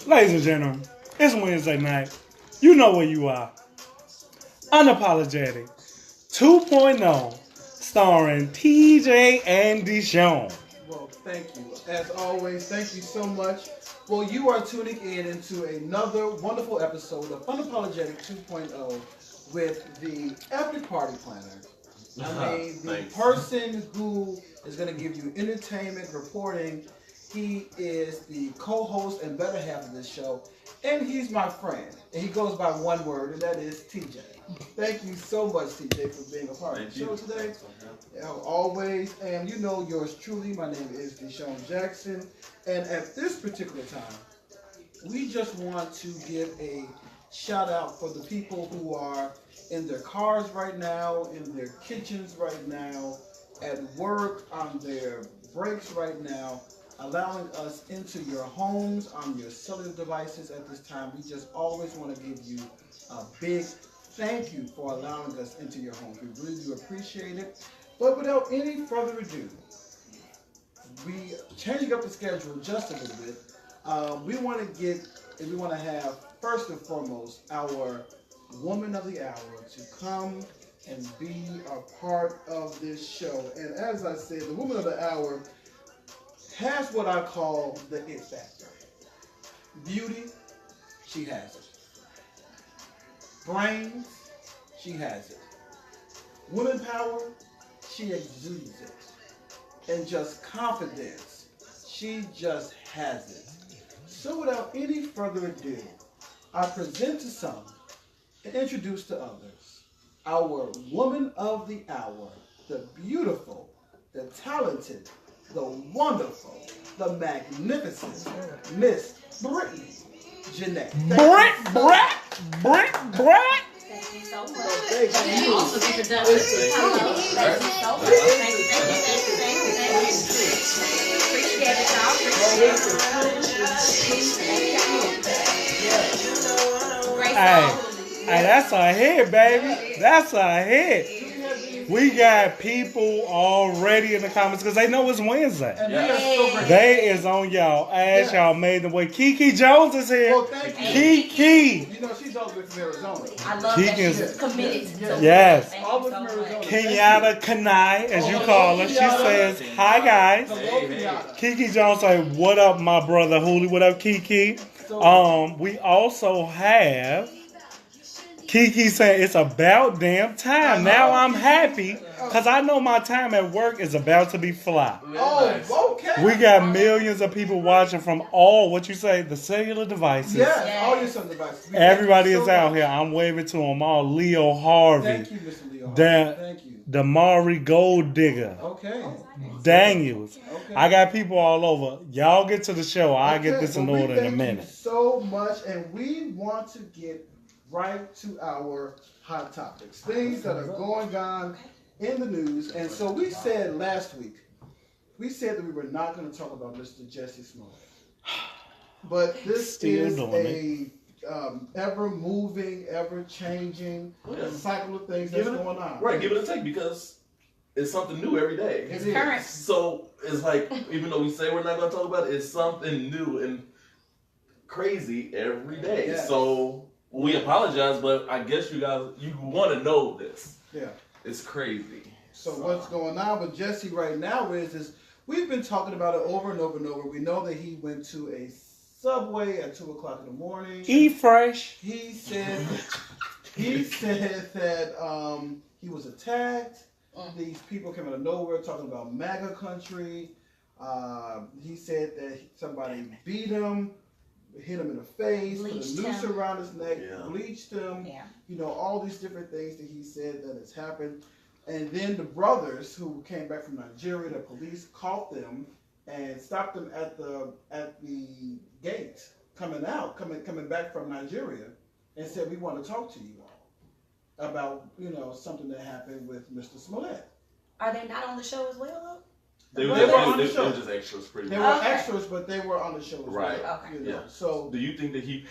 Ladies and gentlemen, it's Wednesday night. You know where you are. Unapollagetic 2.0, starring TJ and DESHONE. Well, thank you. As always, thank you so much. Well, you are tuning in into another wonderful episode of Unapollagetic 2.0 with the epic party planner. I mean, the person who is going to give you entertainment, reporting. He is the co-host and better half of this show, and he's my friend. And he goes by one word, and that is TJ. Thank you so much, TJ, for being a part of the show today. Always, and you know yours truly. My name is DeShone Jackson, and at this particular time, we just want to give a shout out for the people who are in their cars right now, in their kitchens right now, at work, on their breaks right now, allowing us into your homes, on your cellular devices at this time. We just always want to give you a big thank you for allowing us into your homes. We really do appreciate it. But without any further ado, we changing up the schedule just a little bit. We want to have, first and foremost, our woman of the hour to come and be a part of this show. And as I said, the woman of the hour has what I call the it factor. Beauty, she has it. Brains, she has it. Women power, she exudes it. And just confidence, she just has it. So without any further ado, I present to some and introduce to others our woman of the hour, the beautiful, the talented, the wonderful, the magnificent Miss Brittany Jeanette. Brett. Thank you so much. Thank you. Also be productive. Hello. Thank you so much. Thank you. Appreciate it, y'all. Great song. Hey, that's a hit, baby. That's a hit. We got people already in the comments because they know it's Wednesday. And we are so grateful. They is on y'all ass. Y'all made the way. Kiki Jones is here. Well, thank you. Kiki. You know, she's all the way from Arizona. I love that she's committed to it. Yes. Thank All you the way so from much. Arizona. Kenyatta Kanai, as you call her. She says, hi, guys. Hello, Kenyatta. Kiki Jones say, what up, my brother Hooli? What up, Kiki? We also have Kiki saying it's about damn time. Now I'm happy because I know my time at work is about to be fly. Oh, okay. We got millions of people watching from all, what you say, the cellular devices. Yes, all your son devices. Everybody is out here. I'm waving to them all. Leo Harvey. Thank you, Mr. Leo. Thank you. Damari Gold Digger. Okay. Daniels. Okay. I got people all over. Y'all get to the show. I'll get this in order in a minute. Thank you so much, and we want to get right to our hot topics, things that are going on in the news. And so we said last week, we said that we were not going to talk about Mr. Jesse Smollett, but this is a ever-moving, ever-changing cycle of things that's going on. Right, give it a take because it's something new every day. It's current. So it's like, even though we say we're not going to talk about it, it's something new and crazy every day. Yes. So we apologize, but I guess you guys, you want to know this. Yeah. It's crazy. So what's going on with Jesse right now is we've been talking about it over and over and over. We know that he went to a Subway at 2 o'clock in the morning. Eat fresh. He said that he was attacked. These people came out of nowhere talking about MAGA country. He said that somebody beat him, hit him in the face, put a noose around his neck, bleached him. Yeah. You know, all these different things that he said that has happened. And then the brothers who came back from Nigeria, the police caught them and stopped them at the gate coming back from Nigeria, and said, we want to talk to you all about, you know, something that happened with Mr. Smollett. Are they not on the show as well, though? They were just extras, pretty They much. were extras, but they were on the show as Right. well. Okay. You know? Yeah. So Do you think that he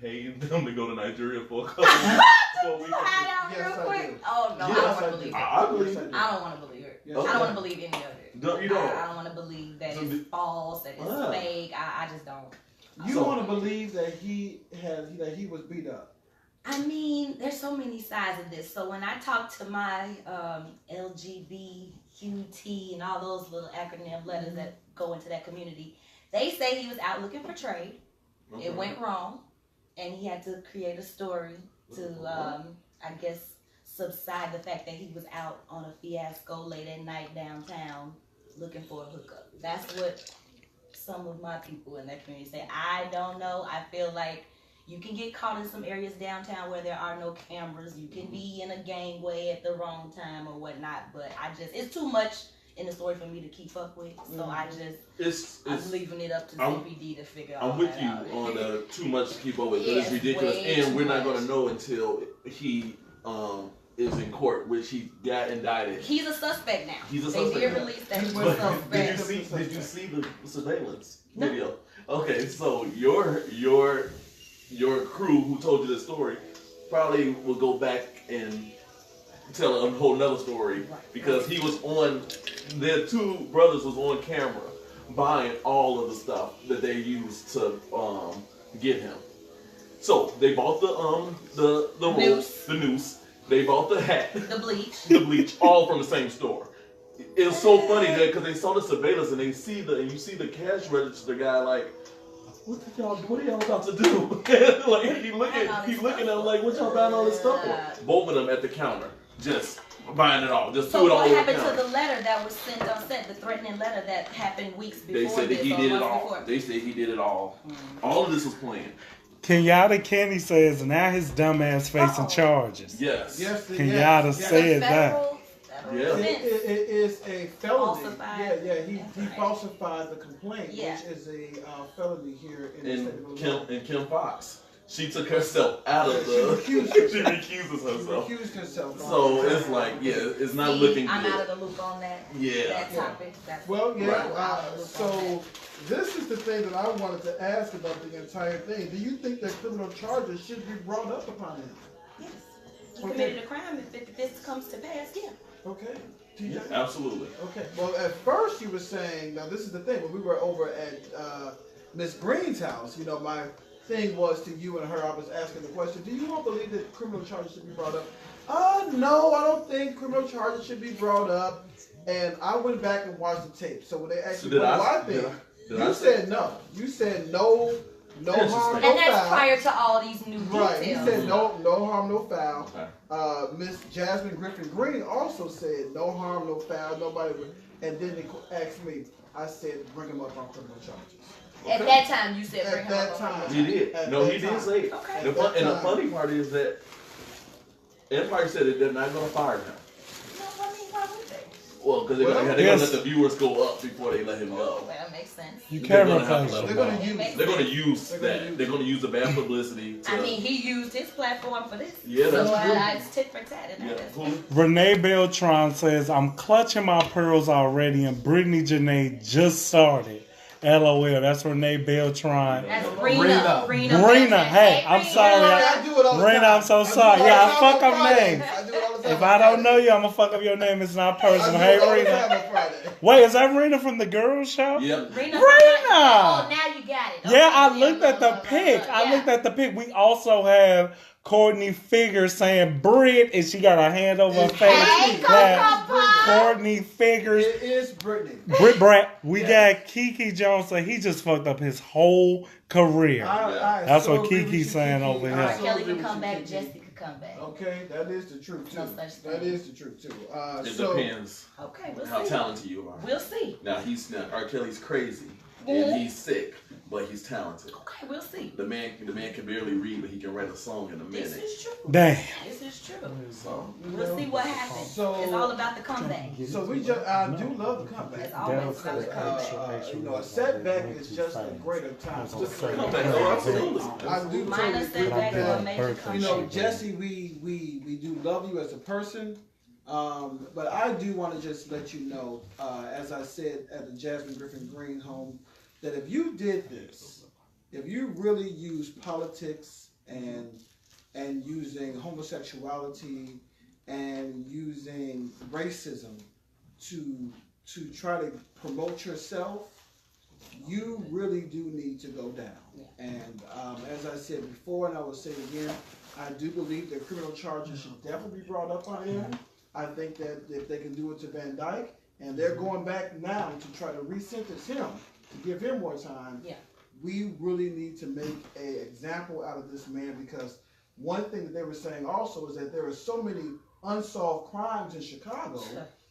paid them to go to Nigeria for a couple Hide out Yes, real I quick. do. Oh no, Yes, I don't I want to do. believe it. I believe it. I don't want to believe it. Yes. I don't want to believe any of it. You don't? I don't want to believe that So it's false, that it's fake. I just don't. You want to believe that he was beat up? I mean, there's so many sides of this. So when I talk to my LGBTQT and all those little acronym letters that go into that community, they say he was out looking for trade. Okay. It went wrong, and he had to create a story to, I guess, subside the fact that he was out on a fiasco late at night downtown looking for a hookup. That's what some of my people in that community say. I don't know. I feel like you can get caught in some areas downtown where there are no cameras. You can be in a gangway at the wrong time or whatnot. But it's too much in the story for me to keep up with. So I'm leaving it up to CPD to figure out. I'm with you on too much to keep up with. It's ridiculous, and we're not going to know until he is in court, which he got indicted. He's a suspect now. He's a suspect. They did release that he's a suspect. Did you see the surveillance video? Okay, so your crew who told you this story probably will go back and tell a whole nother story because he was on. Their two brothers was on camera buying all of the stuff that they used to get him. So they bought the noose. They bought the hat, the bleach, all from the same store. It's so funny that because they saw the surveillance and you see the cash register guy like, what are y'all about to do? Like he's looking at them like, what y'all buying all this stuff for? Both of them at the counter, just buying it all, just threw it all over the counter. So what happened to the letter that was sent, the threatening letter that happened weeks before? They said that he did it all. They said he did it all. All of this was planned. Kenyatta Kenny says now his dumb ass facing charges. Yes. Kenyatta said that. Yeah. It is a felony. He falsified the complaint, which is a felony here in the state of Illinois. And Kim Fox, she took herself out of the. She recuses herself. So it's like, it's not looking good. I'm out of the loop on that. That topic. So this is the thing that I wanted to ask about the entire thing. Do you think that criminal charges should be brought up upon him? Yes. He committed a crime. If this comes to pass, Okay. Yeah, absolutely. Okay. Well, at first you were saying, now this is the thing, when we were over at Miss Green's house, my thing was to you and her, I was asking the question, do you all believe that criminal charges should be brought up? No, I don't think criminal charges should be brought up. And I went back and watched the tape. So when they asked me, what do I think? You said no. You said no harm, no foul. And that's prior to all these new details. Right. He said no harm, no foul. Okay. Miss Jasmine Griffin Green also said no harm, no foul. Nobody would. And then they asked me. I said bring him up on criminal charges. Okay. At that time, you said bring him up. At that time. He did. He did say it. Okay. And the funny part is that Empire said that they're not going to fire him. No, why would they? Well, because they're going to let the viewers go up before they let him go. Well, that makes sense. You can't They're replace going to use that. They're going to use the bad publicity. I mean, he used his platform for this. Yeah, that's true. It's tit for tat. Renee Beltran says, I'm clutching my pearls already and Brittany Janae just started. LOL. That's Renee Beltran. That's Rena. Hey, I'm sorry. Rena, I'm so sorry. I fuck up names. If I don't know you, I'm going to fuck up your name. It's not personal. Hey, Rena. Wait, is that Rena from the girls show? Yep. Rena. Oh, now you got it. Yeah, I looked at the pic. We also have Courtney Figures saying Brit, and she got her hand over her face. Hey, Courtney Figures. It is Brittany. Brat. We got Kiki Jones, so he just fucked up his whole career. That's what Kiki's saying over here. Kelly can come back, Jesse can come back. Okay, that is the truth too. That is the truth too. It depends. Okay, we'll how see. talented you are. We'll see. Now R. Kelly's crazy and he's sick, but he's talented. Okay, we'll see. The man can barely read, but he can write a song in a minute. This is true. Damn. This is true. So we'll see what happens. So it's all about the comeback. So I do love the comeback. It's always about the comeback. A setback is just a greater time. Comeback, absolutely. I do Minor setback or a major comeback. Jesse, we do love you as a person. But I do want to just let you know, as I said at the Jasmine Griffin Green home, that if you did this, if you really used politics and using homosexuality and using racism to try to promote yourself, you really do need to go down. Yeah. And as I said before, and I will say it again, I do believe that criminal charges should definitely be brought up on him. I think that if they can do it to Van Dyke, and they're going back now to try to re-sentence him, to give him more time, we really need to make an example out of this man, because one thing that they were saying also is that there are so many unsolved crimes in Chicago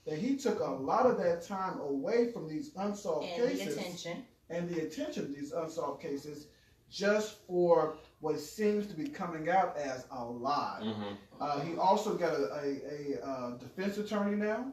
that he took a lot of that time away from these unsolved cases. And the attention of these unsolved cases, just for what seems to be coming out as a lie. He also got a defense attorney now.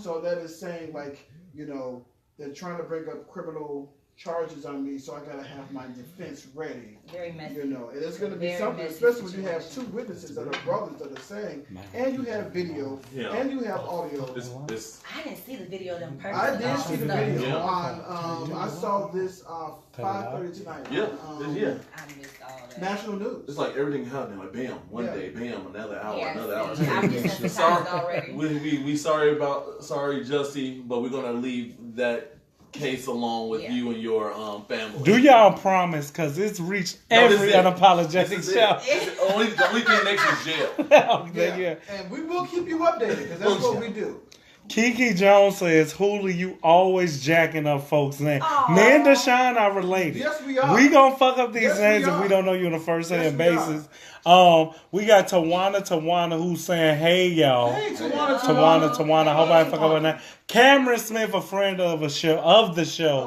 So that is saying, like, you know, they're trying to bring up criminal charges on me, so I gotta have my defense ready. Very messy. You know, and it's gonna be something, especially when you have two witnesses that are brothers that are saying, and you have video, and you have audio. I didn't see the video of them personally. I did see the video on. I saw this 5:30 tonight. I missed all that. National news. It's like everything happening. Like bam, one day, bam, another hour, another hour. I'm desensitized already. We sorry, Jussie, but we're gonna leave that case along with you and your family. Do y'all promise? Because it's reached every unapologetic show. The only thing next is jail. And we will keep you updated, because that's what we do. Kiki Jones says, Hulu, you always jacking up folks' names. Me and DESHONE are related. Yes, we are. We gonna fuck up these names if we don't know you on a first hand basis. We got Tawana who's saying, hey y'all. Hey, Tawana. I hope I fuck up her name. Cameron Smith, a friend of the show.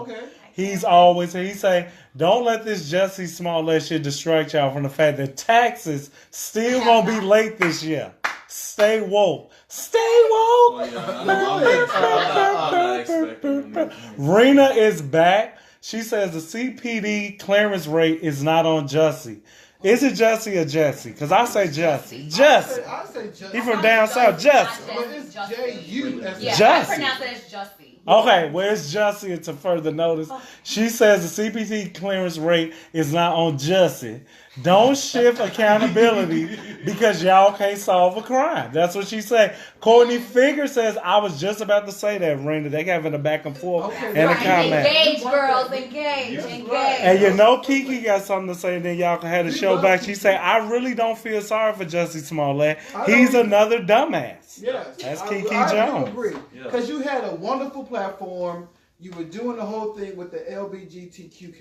Okay. He say, don't let this Jussie Smollett shit distract y'all from the fact that taxes still gonna be late this year. Stay woke. Rena is back. She says the CPD clearance rate is not on Jussie. Is it Jussie or Jesse? Because I say Jussie. Jussie. I say Jussie. He from down south. Jussie. But it's J-U. I pronounce it as Jussie. Okay, where's Jussie? And to further notice, she says the CPT clearance rate is not on Jussie. Don't shift accountability because y'all can't solve a crime. That's what she said. Courtney Figure says, I was just about to say that, Rena. They having a back and forth in the comment. Engage, girls. Engage. And you know Kiki got something to say, and then y'all can have the show back. She said, I really don't feel sorry for Jussie Smollett. He's another dumbass. Yes. That's Kiki I Jones. I agree. Because you had a wonderful platform. You were doing the whole thing with the LGBTQ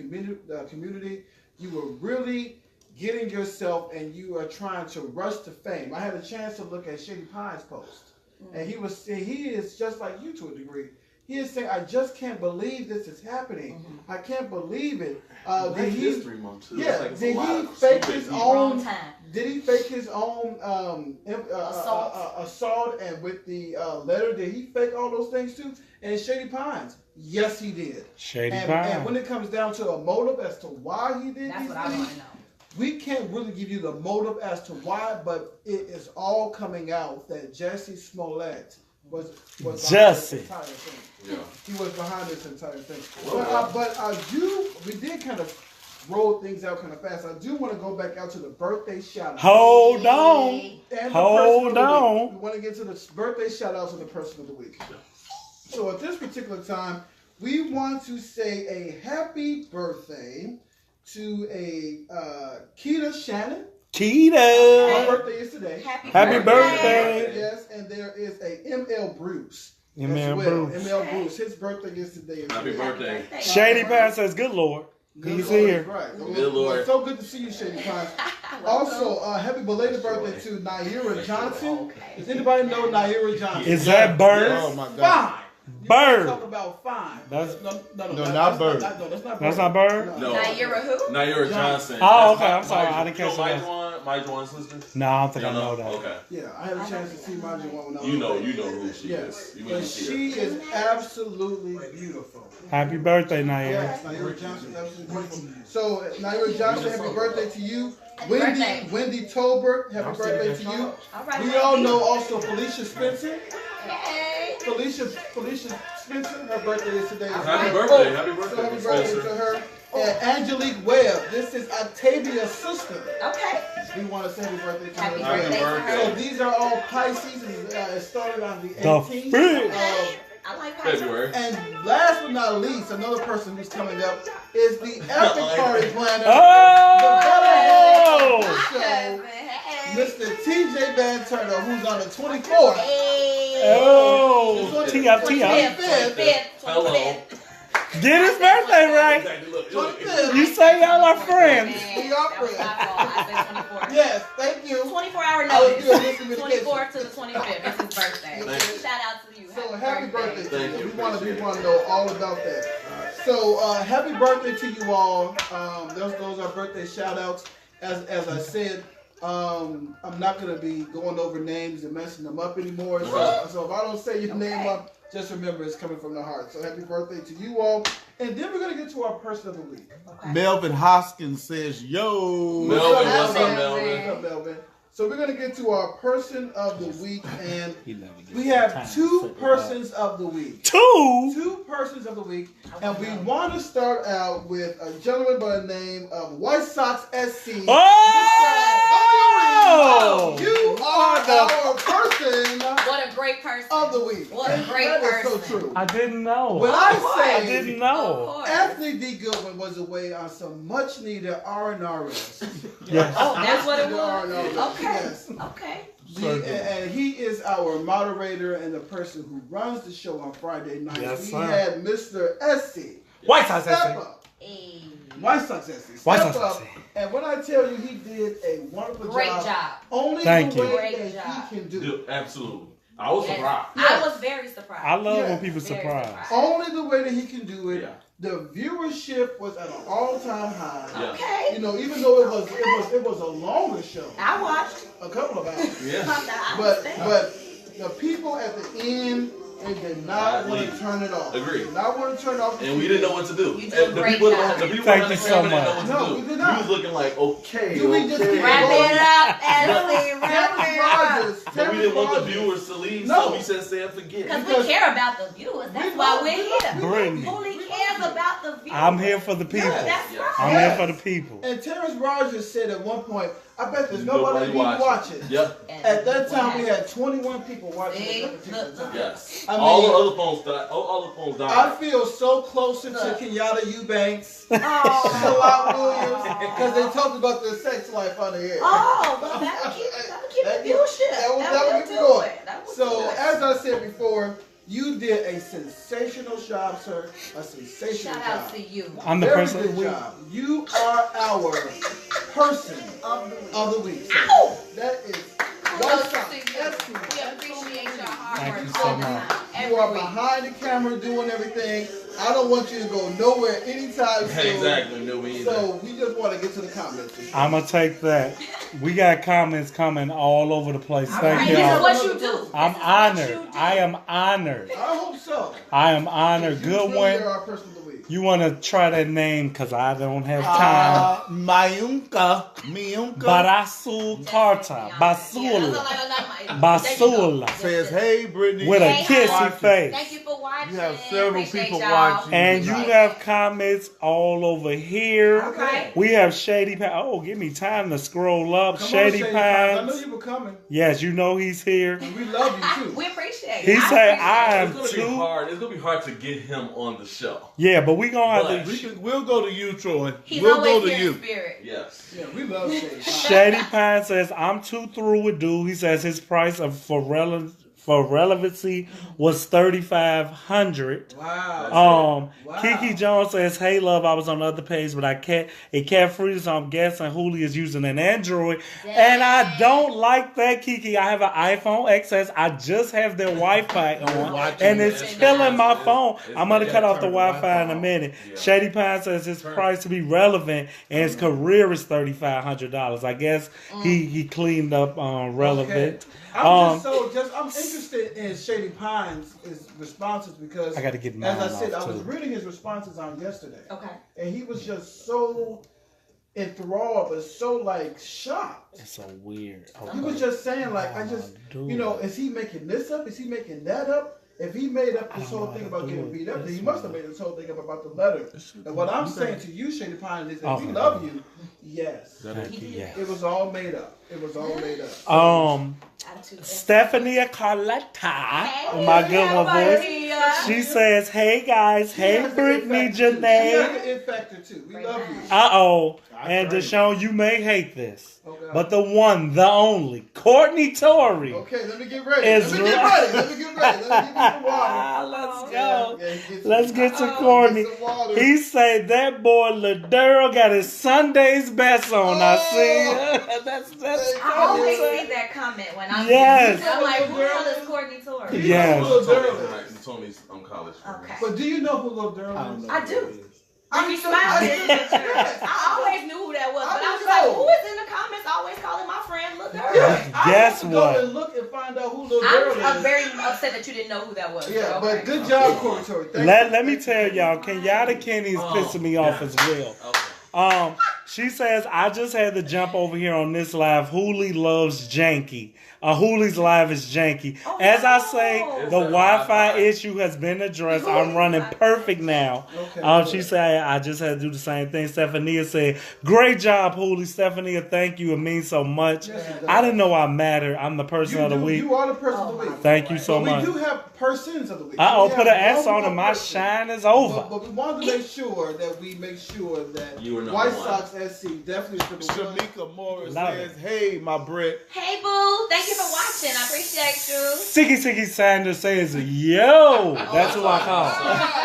community. You were really getting yourself, and you are trying to rush to fame. I had a chance to look at Shady Pine's post, and he is just like you to a degree. He is saying, I just can't believe this is happening. I can't believe it. Did he, History Month too. yeah, like did he fake his own? Did he fake his own assault? And with the letter, did he fake all those things too? And Shady Pines, yes, he did. Shady Pines. And when it comes down to a motive as to why he did That's these what I want things, to know. we can't really give you the motive as to why, but it is all coming out that Jussie Smollett was behind this entire thing. Yeah. He was behind this entire thing. Well, We did kind of roll things out kind of fast. I do want to go back out to the birthday shout-outs. Hold on. And Hold on. We want to get to the birthday shout-outs and the person of the week. So at this particular time, we want to say a happy birthday to a Keita Shannon. Keita. Her birthday is today. Happy birthday. Yes, and there is a ML Bruce. ML Bruce. ML Bruce. His birthday is today. Happy birthday. Shady Pine says, good Lord. He's here. Right. Good Lord. It's so good to see you, Shady Pine. Also, happy belated birthday to Naira Johnson. Does anybody know Naira Johnson? Is that Bird? Oh my God. Fine. Bird. Talk about fine. That's not Bird. That's not Bird? No. Naira who? Naira Johnson. Oh, okay. I'm sorry. I didn't catch that. My Juwan's sister? No, I don't think You I know know? that. Okay. Yeah, I had a chance to see my Juwan when I was You know there. who she is. You But she is absolutely beautiful. Happy birthday, Nair. Yes, Naira Johnson is absolutely beautiful. So, Naira Johnson, happy birthday to you. birthday. Wendy Tolbert, happy birthday to you. All right, We all know also Felicia Spencer. Hey. Felicia Spencer, her birthday is today. Happy birthday. Happy So birthday, happy birthday Spencer. to her. And Angelique Webb, this is Octavia's sister. Okay. We want to say happy birthday to Happy her. birthday to So her. these are all Pisces. It started on the The 18th fifth. of I like white February. And last but not least, another person who's coming up is the epic party planner. Oh! The show, Mr. TJ Van Turner, who's on the 24th. Oh! T-up. 25th. Hello. Get his birthday right. Exactly. Look. 25th. You say y'all are friends. We are That was my friends. fault. I said 24th. Yes, thank you. 24-hour I was doing notice. this 24th to the 25th. It's his birthday. Thank you. Shout out to you. So happy birthday to Thank you. you. We want to know all about that. So happy birthday to you all. Those are birthday shout outs. As I said, I'm not going to be going over names and messing them up anymore. So if I don't say your name up, just remember it's coming from the heart. So happy birthday to you all. And then we're going to get to our person of the week. Okay. Melvin Hoskins says, yo. Melvin, what's up, Melvin? Melvin? What's up, Melvin? So we're going to get to our person of the week. And we have two persons of the week. Two persons of the week. And we want to start out with a gentleman by the name of White Sox SC. Oh! You are our person What a great person. of the week. What a great That is person. so true. I didn't know. When I I say didn't know. Of course. Anthony D. Goodwin was away on some much needed R&R rest. Yes. Oh, that's what it The was? R&R rest, Okay. yes. Okay. And he is our moderator and the person who runs the show on Friday nights. Yes, we sir. had Mr. SC. White Sox Step SC. up. Hey. White Sox SC. White Step Sox up. SC. And when I tell you he did a wonderful Great job, job. only Thank the you. way Great that job. he can do. Dude, absolutely. I was Yes. surprised. I was very surprised. I love Yeah. when people Very surprise. surprised. Only the way that he can do it. Yeah. The viewership was at an all-time high. Yeah. Okay. You know, even though it was a longer show, I watched. a couple of hours. Yeah. I But understand. the people at the end, they did not want to turn it off. Agreed. They did not want to turn it off. And we didn't know what to do. You did a And the great people, job. the people Thank around the you so camera didn't know much. what to No, do. we did not. We was looking like, okay, Do we just okay. keep Wrap going? it up, Emily. Wrap Terrence it up. Rogers. But we Terrence didn't want the Rogers. viewers to leave, No. so we said, forget. Because we Because- care about the viewers. That's We why love- we're we love- here. Brittany. Who cares about the viewers? I'm here for the people. Yes. That's right. I'm here for the people. And Terrence Rogers said at one point, I bet there's Nobody nobody even watching. Yep. And At that time, we what had 21 people watching See? at that particular Look, time. Yes. I mean- all the other phones died. All the phones I died. feel so closer to Look. Kenyatta Eubanks, Oh. Shalot Williams, because they talked about their sex life on the air. Oh, well, that'll keep the viewership. That will That'll keep it do going. it. That will So, do it. as I said before, you did a sensational job, sir. A sensational Shout job. out to you. I'm the Very person of good the week. job. You are our person Of the week. of the week. sir. Ow! That is Kudos White Sox. to you. Excellent. We appreciate your hard Thank work you all so the much. time. You are Every week. behind the camera doing everything. I don't want you to go nowhere anytime soon. Exactly. No, we either. So we just want to get to the comments. I'm going to take that. We got comments coming all over the place. All Thank right, this is y'all. what you do. I'm This is what honored. you do. I am honored. I hope so. I am honored. You Good truly one. are our person of the week. You want to try that name because I don't have time. Mayunka. Barasul Carter. Basula. Basula. Says, hey, Brittany. With a Hey, kissy hi. face. Thank you for watching. You have several Appreciate people y'all. watching. And you have comments all over here. Okay. We have Shady Pines. Oh, give me time to scroll up. Come Shady on, Shady Pines. I know Pines. you were coming. Yes, you know he's here. And we love you too. We appreciate it. He said, I It's am gonna be too. hard. It's gonna be hard to get him on the show. Yeah, but we going to have to. We'll go to you, Troy. He's We'll always go to here in you. spirit. Yes. Yeah, we love Shady Pines. Shady Pine says, I'm too through with dude. He says his price for relevancy was $3,500. Wow. Wow. Kiki Jones says, hey love, I was on the other page, but it can't freeze, so I'm guessing Huli is using an Android. And I don't like that, Kiki. I have an iPhone XS. I just have their Wi-Fi on, and it's killing my phone. I'm going to cut off the Wi-Fi in a minute. Yeah. Shady Pine says his price to be relevant, and his career is $3,500. I guess he cleaned up relevant. I'm interested in Shady Pines' responses because I gotta get mine as I said, off, I was too. reading his responses on yesterday. Okay. And he was just so enthralled, but so like shocked. It's so weird. He was just saying like, is he making this up? Is he making that up? If he made up this whole thing about getting beat up, then he must have made this whole thing up about the letter. And what I'm saying to you, Shady Pine, is that we love you. Yes. Yeah. It was all made up. It was all made up. Stephanie Carletta, my good one voice. Tanisha. She says, "Hey guys, hey Brittany, She has Janae." the it factor too. We love you. Uh-oh. That's And right. DESHONE, you may hate this, Okay. but the one, the only, Courtney Torrey. Okay, let me get ready. Is Let me get ready. Let me get ready. Let me give me some water. Let's Yeah, go. yeah, get some- Let's get to Uh-oh. Courtney. Get some water. He said that boy Ladero got his Sunday's best on. I see. That's I always see that comment when I'm Yes. I'm like, who the hell is Courtney Torrey? Yes. Little Tony's Daryl. right. Tony's on college. Okay. But do you know who Little Daryl is? I don't know. I who do. it is. Ricky Smiley is in the church. Yes. I always knew who that was, but I was I like, know. who is in the comments always calling my friend Lil Durk? Yes. I Guess have to what? Go and look and find out who Little Daryl I'm is. very upset that you didn't know who that was. Yeah, Okay. but good job, Corey Torrey. Thank you. Let me tell y'all, Kenyatta Kenny is pissing me off as well. Okay. She says, I just had to jump over here on this live. Hooli loves janky. Hooli's live is janky. Oh, As I no. say, It's the the Wi-Fi Wi-Fi. issue has been addressed. I'm running perfect now. Okay. She said, I just had to do the same thing. Stephania said, great job, Hooli. Stephania, thank you. It means so much. Yes, it does. I didn't know I matter. I'm the person of the week. You are the person of the week. Thank you so But much. we do have persons of the week. Uh-oh, We put an have S one on it. more My person. shine is over. But we wanted to make sure that You were number White one. Sox SC definitely is number one. Shamika Morris Love says, it. "Hey, my Brit." Hey, boo. Thank you for watching. I appreciate you. Siggy Sanders says, yo. That's who I call.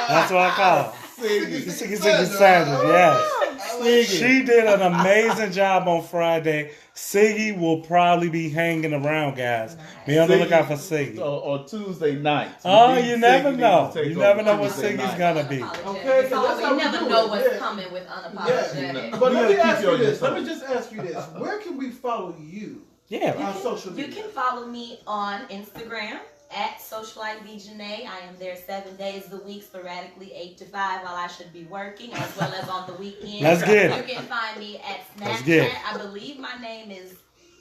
That's what I call. Siggy Sanders, yes. She did an amazing job on Friday. Siggy will probably be hanging around, guys. Be on the lookout for Siggy. On Tuesday nights. Oh, We need you never Siggy know. to take You never over know what Tuesday Siggy's night. gonna be. Okay, so that's how we we never do know it, what's yeah. coming with Yeah. Unapollagetic. But You let me gotta keep ask you you on your this. Let me toes. just ask you this. Where can we follow you Yeah. on social You media? can follow me on Instagram at SocialiteBJanae. I am there 7 days a week, sporadically 8 to 5 while I should be working, as well as on the weekend. Let's get it. You can find me at Let's get it. Snapchat. I believe my name is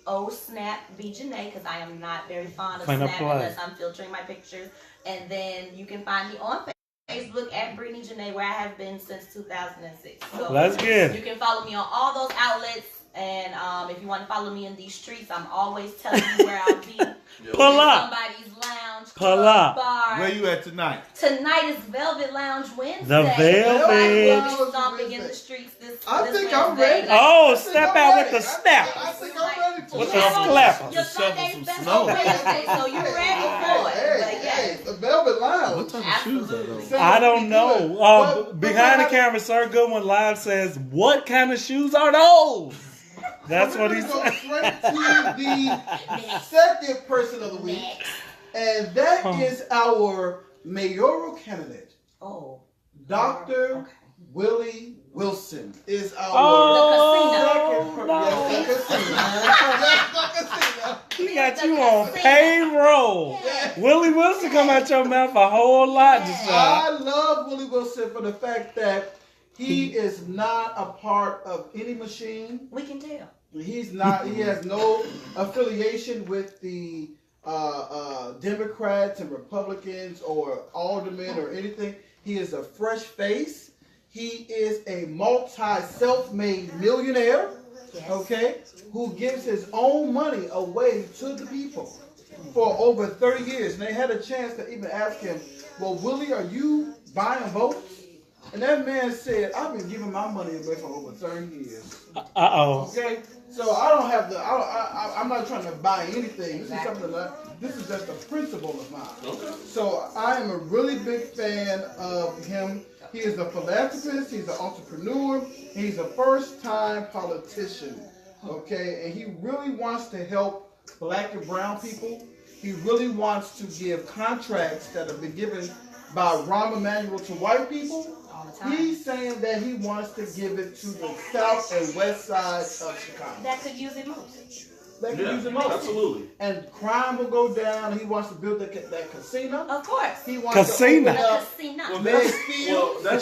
OSnapBJanae because I am not very fond of Finna Snap play. unless I'm filtering my pictures. And then you can find me on Facebook at Brittany Janae, where I have been since 2006. So Let's get you it. can follow me on all those outlets. And if you want to follow me in these streets, I'm always telling you where I'll be. Pull In up. somebody's lounge, Pull club, up. bar. Where you at tonight? Tonight is Velvet Lounge Wednesday. The Velvet. I will be stomping in the streets this I this think I'm Wednesday. ready. Oh, I think step I'm out ready. with the I step. think I'm ready for With it. the You have on slap. Your To shovel Sunday's some best snow. on Wednesday, so you're ready for it. Hey, But hey, yes, the Velvet Lounge. What type of shoes are absolutely. those? I don't know. But Behind the we camera, Sir Goodwin Live says, what kind of shoes are those? That's what he We're gonna go said. straight to the second person of the week, and that is our mayoral candidate, Oh, Dr. okay. Willie Wilson, is our Oh, second no. Yes, the casino. Yes, the casino. He got you on payroll. Willie Wilson come out your mouth a whole lot this time. I love Willie Wilson for the fact that he is not a part of any machine. We can tell. He's not. He has no affiliation with the Democrats and Republicans or aldermen or anything. He is a fresh face. He is a self-made millionaire. Yes. Okay, who gives his own money away to the people for over 30 years. And they had a chance to even ask him, well, Willie, are you buying votes? And that man said, I've been giving my money away for over 30 years. Uh-oh. Okay, so I don't have the. I'm not trying to buy anything. This is something that this is just a principle of mine. Okay. So I am a really big fan of him. He is a philanthropist. He's an entrepreneur. He's a first-time politician. Okay, and he really wants to help Black and brown people. He really wants to give contracts that have been given by Rahm Emanuel to white people. All the time. He's saying that he wants to give it to the south and west side of Chicago. That could use it most. They can use it most. Absolutely. And crime will go down. He wants to build that casino. Of course. He wants Casino. to A open up casino. Well, Medfield. that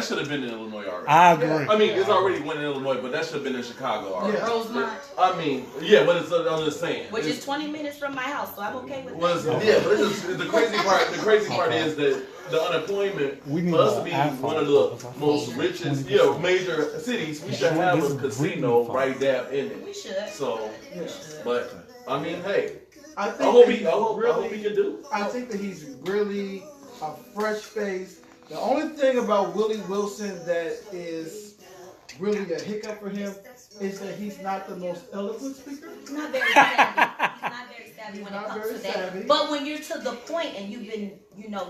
should have been in Illinois already. I agree. I mean, it's already went in Illinois, but that should have been in Chicago already. Yeah. Rosemont, I mean, yeah, but it's I'm just saying. which It's- is 20 minutes from my house, so I'm okay with was that. yeah, but it's just, the crazy part. The crazy part is that the unemployment We need for us an to be iPhone. one of the most richest, major cities. We should have a casino right there in We it. should. So, We should. but I mean, hey, I I think hope that he, he's I hope really. he can do. I think that he's really a fresh face. The only thing about Willie Wilson that is really a hiccup for him is that he's not the most eloquent speaker. He's not very savvy. He's not very savvy when it Not comes very to that. savvy. But when you're to the point and you've been,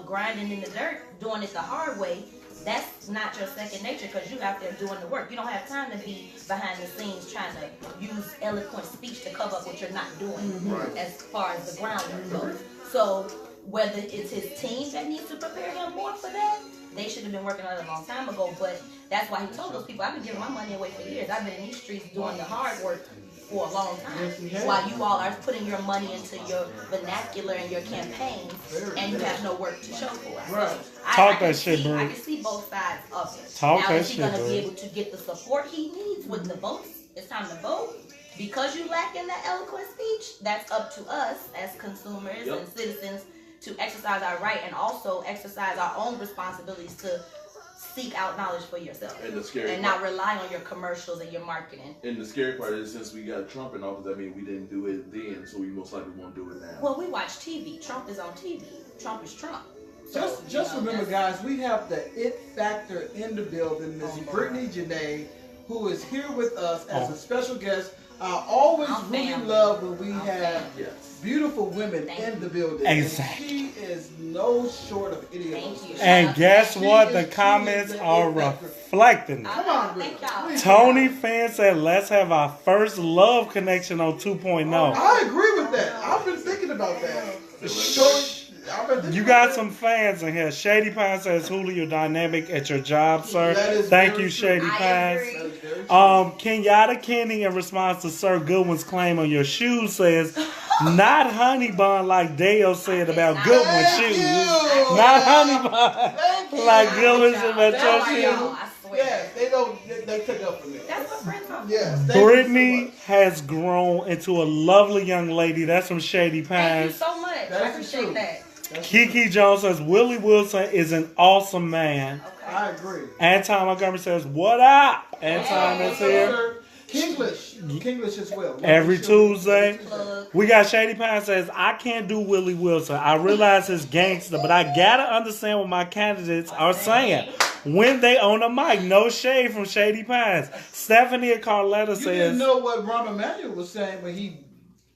grinding in the dirt, doing it the hard way, that's not your second nature because you're out there doing the work. You don't have time to be behind the scenes trying to use eloquent speech to cover up what you're not doing as far as the groundwork goes. So whether it's his team that needs to prepare him more for that, they should have been working on it a long time ago. But that's why he told those people, I've been giving my money away for years. I've been in these streets doing the hard work for a long time. Yes, while you all are putting your money into your vernacular and your campaigns, and you have no work to show for it. Right. Talk that shit, bro. I can see both sides of it. Talk now, that is he shit, going to bro. be able to get the support he needs with the votes? It's time to vote. Because you lack in that eloquent speech, that's up to us as consumers and citizens to exercise our right and also exercise our own responsibilities to seek out knowledge for yourself. And the scary and not rely on your commercials and your marketing. And the scary part is since we got Trump in office, I mean, we didn't do it then, so we most likely won't do it now. Well, we watch TV. Trump is on TV. Trump is Trump. So, Just remember, guys, we have the it factor in the building. Miss Brittany Janae, who is here with us as a special guest. I always really love when we have beautiful women in the building. Exactly. And she is no short of any of Thank those. you. And guess She what? is The truly comments the are it factor. reflecting it. Come on, Thank Brittany. y'all. Please. Tony Fan said, let's have our first love connection on 2.0. I agree with that. I've been thinking about that. You got some fans in here. Shady Pine says, Julio, dynamic at your job, sir. That is Thank very you, true. Shady I Pines. agree. That is very true. Kenyatta Kenny, in response to Sir Goodwin's claim on your shoes, says, not honey bun like Dale said about Goodwin's Thank shoes. you. Not honey bun Thank you. like Goodwin's Y'all, about that's your why shoes. y'all, I swear. Yes, they don't. They took up for me. That's what friends are. Yes. Thank you so Brittany much. has grown into a lovely young lady. That's from Shady Thank you Pines. so much. That's I appreciate true. that. Kiki Jones says, Willie Wilson is an awesome man. Okay. I agree. Anton Montgomery says, what up? Anton is here. Kinglish as well. Every Tuesday. Plug. We got Shady Pine says, I can't do Willie Wilson. I realize it's gangster, but I gotta understand what my candidates are saying when they on the mic. No shade from Shady Pines. Stephanie Carletta You says, didn't know what Rahm Emanuel was saying when he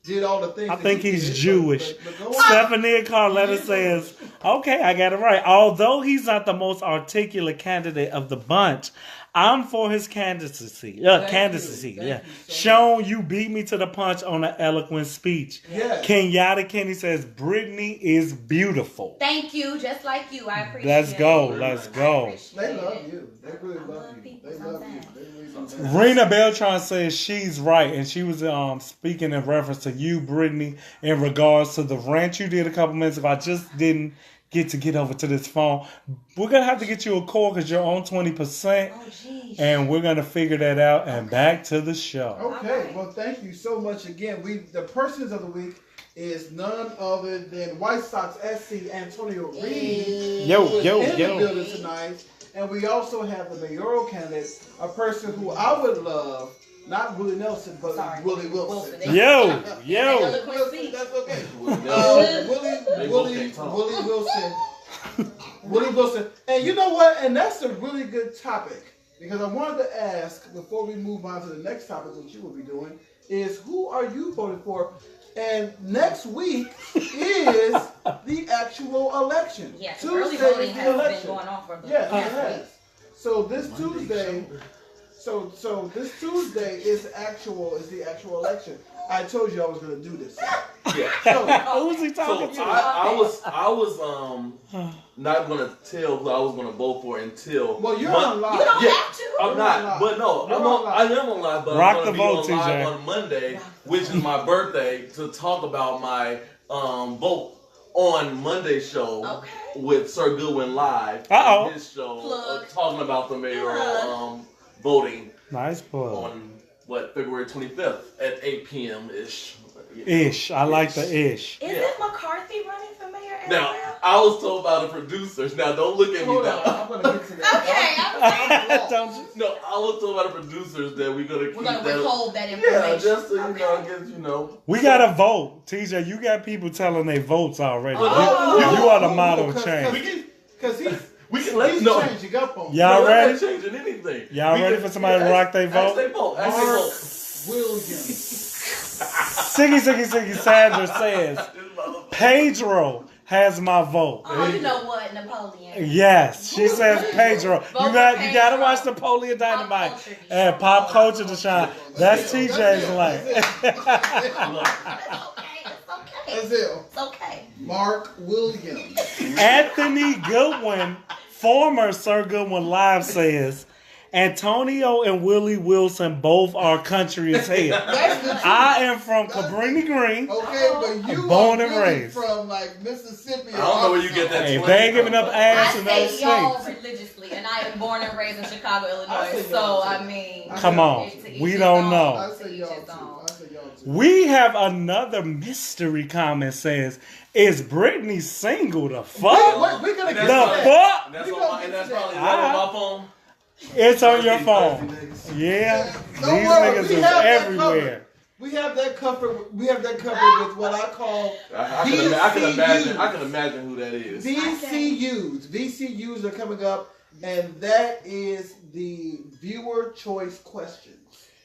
did all the things. I that think he he's did, Jewish. But go on. Stephanie Carletta says, okay, I got it right. Although he's not the most articulate candidate of the bunch, I'm for his candidacy. Candidacy. Thank Yeah. you so Sean, you beat me to the punch on an eloquent speech. Yes. Kenyatta Kenny says, Brittany is beautiful. Thank you, just like you. I appreciate Let's go. it. Let's I go. appreciate They it. love you. They really I love love you. people They love you. sometimes. They really sometimes. Rena Beltran says she's right, and she was speaking in reference to you, Brittany, in regards to the rant you did a couple minutes ago. I just didn't get over to this phone. We're gonna have to get you a call because you're on 20%, Oh, geez. and we're gonna figure that out. And back to the show. Okay, well, thank you so much again. The persons of the week is none other than White Sox SC Antonio Reed. Yo, who is yo, in yo. the building tonight. And we also have the mayoral candidate, a person who I would love, not Willie Nelson, but Sorry. Willie Wilson. Yo, yo. Wilson, that's okay. They both Willie can't talk. Wilson. Willie Wilson. And you know what? And that's a really good topic. Because I wanted to ask, before we move on to the next topic, which you will be doing, is who are you voting for? And next week is the actual election. Yes, Tuesday early is voting the has been election. going on for the Yes, it past has. week. So this Tuesday, so this Tuesday is the actual election. I told you I was going to do this. Yeah. So, Who's he So talking to? I was not gonna tell who I was gonna vote for until. well, you're Mon- on live. You don't Yeah. have to. I'm You're not, on live. but no, You're I'm on on, live. I am on live, but Rock I'm the gonna vote, be on live TJ. on Monday, which is my birthday, to talk about my vote on Monday's show Okay. with Sir Goodwin live. Uh-oh. His show Plug. talking about the mayoral Plug. voting Nice plug. on February 25th at 8 p.m. ish. Ish. I like the ish. Isn't Yeah. McCarthy running for mayor as Now, well? I was told by the producers. Now don't look at me Hold on, now. I'm gonna get to that. Okay, Don't you? No, I was told by the producers that we're gonna keep we're gonna that. withhold that information. Yeah, just so Okay. you know. We gotta vote. TJ, you got people telling they votes already. Oh. You are the model of change. Because We can let he's know. changing up on Y'all No, ready? I'm not changing anything. Y'all We ready can- for somebody to rock their vote? Ask they vote. Ask they Mark vote. Williams. Siggy Sanders says, Pedro has my vote. Oh, you know what, Napoleon. Yes, she says Pedro. Vote You for gotta Pedro. watch Napoleon Dynamite Pop culture, and Pop Culture DESHONE. That's TJ's lane. It's okay. That's it. It's okay. Mark Williams. Anthony Goodwin, former Sir Goodwin Live, says Antonio and Willie Wilson both are country as hell. That's the truth. I am from Cabrini Green. Okay, but you Born are and really raised. from like Mississippi. I don't know where you get that. Hey, twang they ain't from. giving up I ass in those say y'all states. religiously, and I am born and raised in Chicago, I Illinois. say So y'all I too. mean, Come on, to each we his don't own. know. I To say each y'all his too. own. I say y'all too. We have another mystery comment says, is Britney single? The fuck? We're gonna And get The to that's that. fuck? And that's, We on gonna my, and get that's to probably that. on my phone. It's on your Thirsty phone. niggas. Yeah, Don't these worry, niggas we is have that everywhere. covered. We have that covered. We have that covered with what I call I can imagine who that is. VCUs. VCUs are coming up, and that is the viewer choice questions.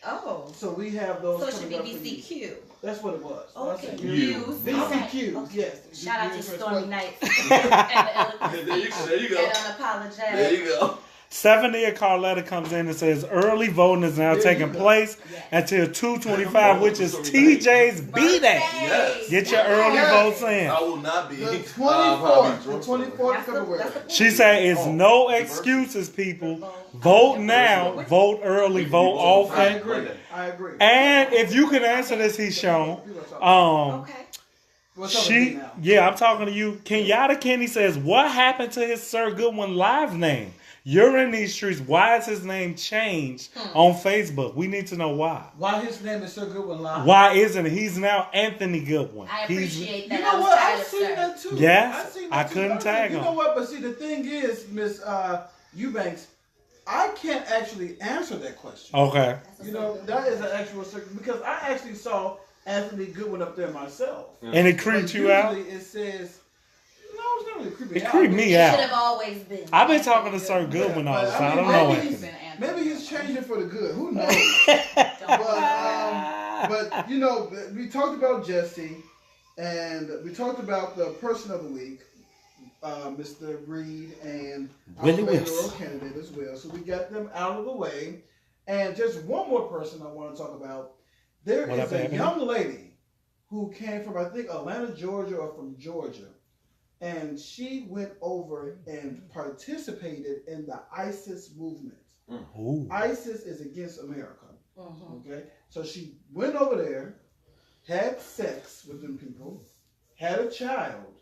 Oh, So we have those. so it should coming be up for you. VCQ. That's what it was. Okay, I said You. VCQs. Okay. Yes. Shout out to Viewer choice Stormy questions. Nights and the Eloquent There you go. and Unapologetic. There you go. Stephanie Carletta comes in and says early voting is now There taking you go. place Yes. until 2:25, which is TJ's B-Day. Yes. Get your early Yes. votes in. I will not be. The I'll 24th. probably The drunk 24th That's of the, February. that's the point. She said it's no excuses, people. Vote now, vote early, vote I often. agree. I agree. And if you can answer this, he's shown. Okay. What's up with me She, now? yeah, I'm talking to you. Kenyatta Kenny says, what happened to his Sir Goodwin Live name? You're in these streets. Why is his name changed on Facebook? We need to know why. Why his name is Sir Goodwin Live? Why isn't it? He's now Anthony Goodwin. I He's, appreciate that. You I know was what? tired I've of seen sir. that too. Yes, I've seen I that too. couldn't But I said, tag you him. know what? But see, the thing is, Miss Eubanks, I can't actually answer that question. okay. You know, that is an actual because I actually saw Anthony Goodwin up there myself. And it creeped But you out? usually it says, no, it's not really creeping It out. creeped me It out. should have always been. I've been talking to Sir Goodwin all the time. I don't know maybe it. Maybe he's changing for the good. Who knows? But you know, we talked about Jesse, and we talked about the person of the week, Mr. Reed, and our Willie mayoral Wilson. candidate as well. So we got them out of the way, and just one more person I want to talk about. There What is up, a Ebony? young lady who came from, I think, Atlanta, Georgia, or from Georgia. And she went over and participated in the ISIS movement. Ooh. ISIS is against America. Mhm. Okay? So she went over there, had sex with them people, had a child,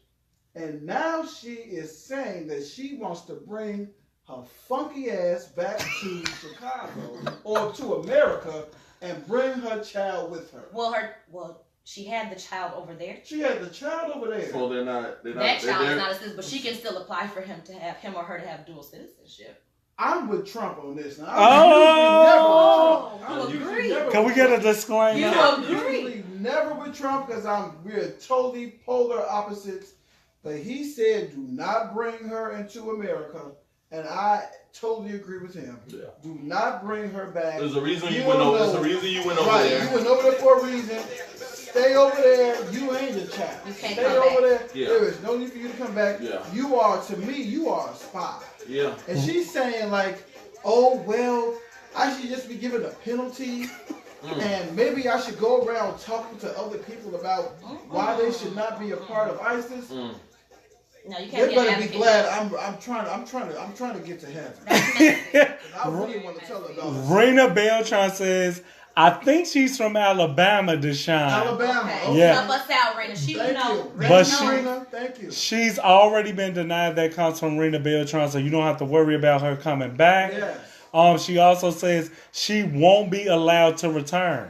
and now she is saying that she wants to bring her funky ass back to Chicago or to America and bring her child with her. Well, she had the child over there. She had the child over there. So they're not. That child is not a citizen, but she can still apply for him or her to have dual citizenship. I'm with Trump on this now. Oh, I'm you usually agree. never Can we with get a Trump. disclaimer? You I'm agree. usually never with Trump because we're totally polar opposites. But he said, "Do not bring her into America," and I totally agree with him. Yeah. Do not bring her back. There's a reason you You went don't over. There's know. a reason you went over Right, there. you went over there for a reason. Stay over there. You ain't the child. You can't Stay come over back. there. Yeah. There is no need for you to come back. Yeah. You are, to me, you are a spy. Yeah. And she's saying like, oh, well, I should just be given a penalty. And maybe I should go around talking to other people about why they should not be a part of ISIS. No, you They can't be an better be advocate. glad I'm trying to get to heaven. That's messy. I really want to tell her about this. Rena Beltran says, I think she's from Alabama, DESHONE. Alabama. Okay. Okay. Yeah. Help us out, Raina. She, Thank you know, you. But Raina she- knows. Rena, thank you. She's already been denied that comes from Rena Beltran, so you don't have to worry about her coming back. Yes. She also says she won't be allowed to return.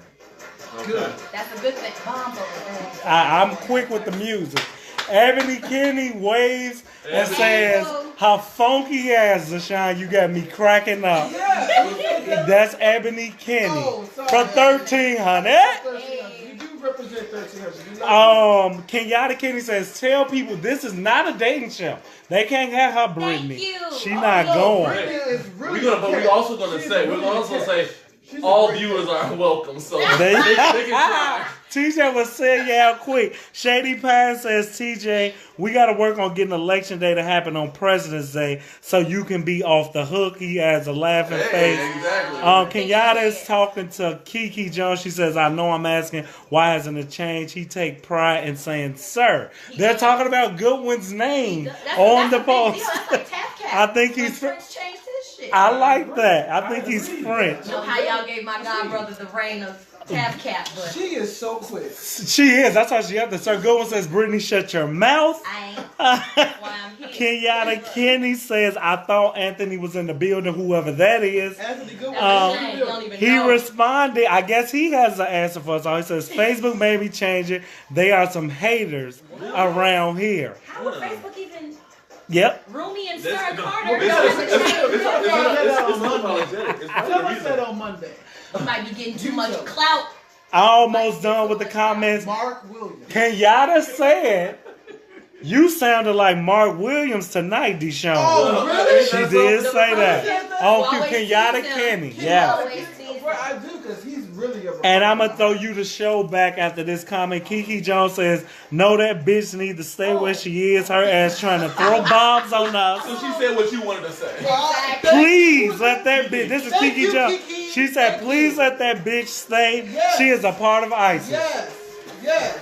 Good. That's a good thing. Bombs over there. I'm quick with the music. Ebony Kenny waves and says, "How funky ass, Deshaun, you got me cracking up." Yeah. That's Ebony Kenny Oh, sorry, from 1300. 1300. You do represent 1300. You love Kenyatta Kenny says, "Tell people this is not a dating show. They can't have her Brittany. you. She not going." Brittany is really But we're also gonna say, She's a all great viewers cat. are welcome. So They- they can try. TJ was saying, "Yeah, quick." Shady Pine says, "TJ, we got to work on getting election day to happen on President's Day so you can be off the hook." He has a laughing face. Exactly. Kenyatta is talking to Kiki Jones. She says, "I know I'm asking, why hasn't it changed?" He take pride in saying, "Sir." They're talking about Goodwin's name on the post. That's like Tap Cat. I think he's When Prince changed his shit. I like that. I think he's French. You know how y'all gave my godbrother the reign of Tap Cat, but She is so quick. She is. That's how she up there. Sir Goodwin says, "Brittany, shut your mouth." I ain't why I'm here. Kenyatta Kenny says, "I thought Anthony was in the building, whoever that is." Anthony Goodwin. That's a shame. You don't even He know. responded, I guess he has an answer for us all. He says, "Facebook made me change it. They are some haters around here." How would Facebook even Yep. Roomy and Sir This- Carter? It's unapologetic. It's Tell probably us the that reason. on Monday. You might be getting too much clout. Almost done with the comments. Mark Williams. Kenyatta said, "You sounded like Mark Williams tonight, Deshaun." Oh, really? She did say that. Oh, Always Kenyatta tease him. Kenny. He Yeah. always tease him. Well, I do, because he's really a... And I'm going to throw you the show back after this comment. Kiki Jones says, "No, that bitch needs to stay where she is. Her ass trying to throw bombs on So us. she said what you wanted to say. Exactly. Please let that bitch," this is Thank Kiki you, Jones. Kiki. She said, Thank "Please you. let that bitch stay. Yes. She is a part of ISIS." Yes. Yes.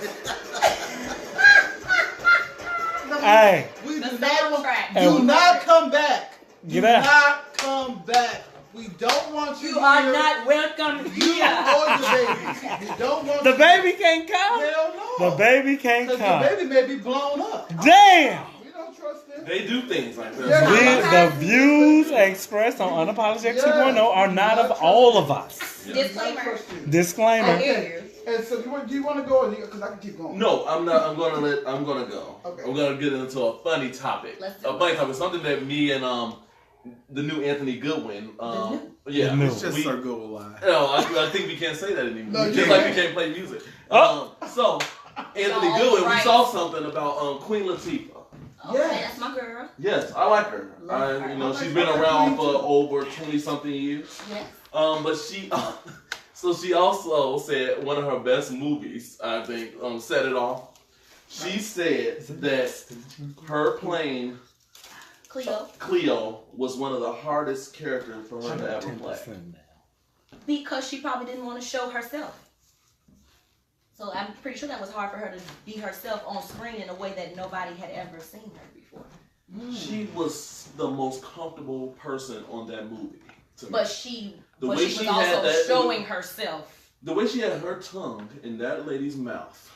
Hey, We The do not want... soundtrack. Do not come back. Do Get out. not come back. We don't want you You are here. not welcome You here. or the baby. We don't want the you. baby can't come. Hell no. The baby can't Because come. the baby may be blown up. Damn. We don't trust them. They do things like that. Yeah. The views expressed on Unapollagetic 2.0 are not of all of us. Disclaimer. I Disclaimer. hear you. And so do you want to go, because I can keep going. No, I'm not. I'm gonna go. Okay. I'm gonna get into a funny topic. Let's do A funny topic. Something that me and the new Anthony Goodwin. Yeah. The new. It's just we- so good lie. No, I think we can't say that anymore. No, you Just like can't. we can't play music. Oh. So Anthony So, Goodwin, we right. saw something about Queen Latifah. Okay, Yes. that's my girl. Yes, I like her. Love her. You know, I she's like been her around too. for over 20-something years. Yes. But she, so she also said one of her best movies, I think, set it off. She said that her playing Cleo was one of the hardest characters for her to ever play. Because she probably didn't want to show herself. So I'm pretty sure that was hard for her to be herself on screen in a way that nobody had ever seen her before. She was the most comfortable person on that movie. To me. But she The was way she had also that- showing herself. The way she had her tongue in that lady's mouth,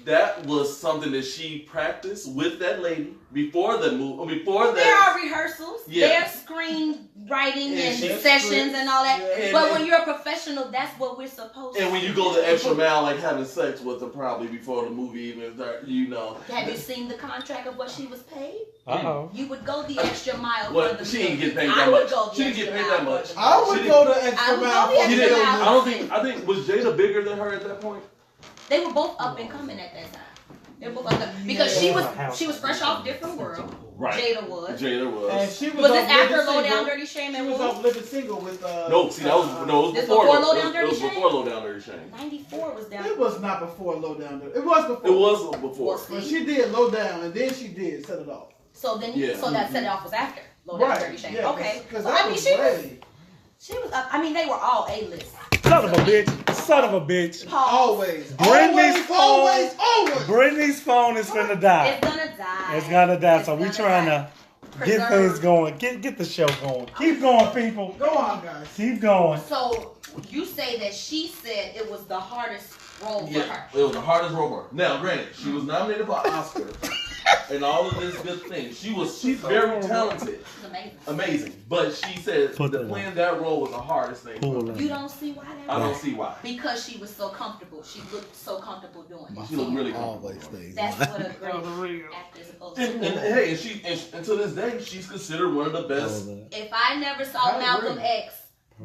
that was something that she practiced with that lady before the movie. Before There that, are rehearsals. Yeah. There's screen writing And and she- sessions and all that. Yeah. But And- when you're a professional, that's what we're supposed to and when you go the extra mile, like having sex with her probably before the movie even started, you know. Have you seen the contract of what she was paid? Uh-oh. You would go the extra mile Well, for the she didn't movie. get paid I that would much. go the She didn't get extra paid mile that for much. the I movie. would She go the I extra would go mile the for extra You the didn't, mile. I think was Jada bigger than her at that point? They were both up and coming at that time. They were both up and, because she was fresh off Different World. Right. Jada was. Jada And was. she was Was this off after Living Low Down Single. Dirty Shame She and was Woo? off Living Single with No, see, that was no, it was This before. before Low It Down was Dirty before Shame? Low Down Dirty Shame. 94 was down. It was not before Low Down. It was before. It was before. But she did Low Down, and then she did Set It Off. So then, Yeah. so that set it off was after Low Down Dirty Shame. Yeah, Okay. Because Well, that I mean, was she was up. I mean, they were all A-list. Son of a bitch. Son of a bitch. Pause. Always. Brittany's Always. Brittany's phone is finna die. It's gonna die. It's gonna die. It's So we gonna trying die. to get things going. Get the show going. Keep going, people. Go on, guys. Keep going. So you say that she said it was the hardest role for Yeah, her. it was the hardest role for her. Now, granted, she was nominated for an Oscar and all of this good thing. She's very talented. She's amazing. Amazing. But she said playing that role was the hardest thing. You don't see why that I don't see why. Because she was so comfortable. She looked so comfortable doing it. She looked really comfortable. That's what a great actor is supposed to do. And hey, and to this day, she's considered one of the best. If I never saw Malcolm X,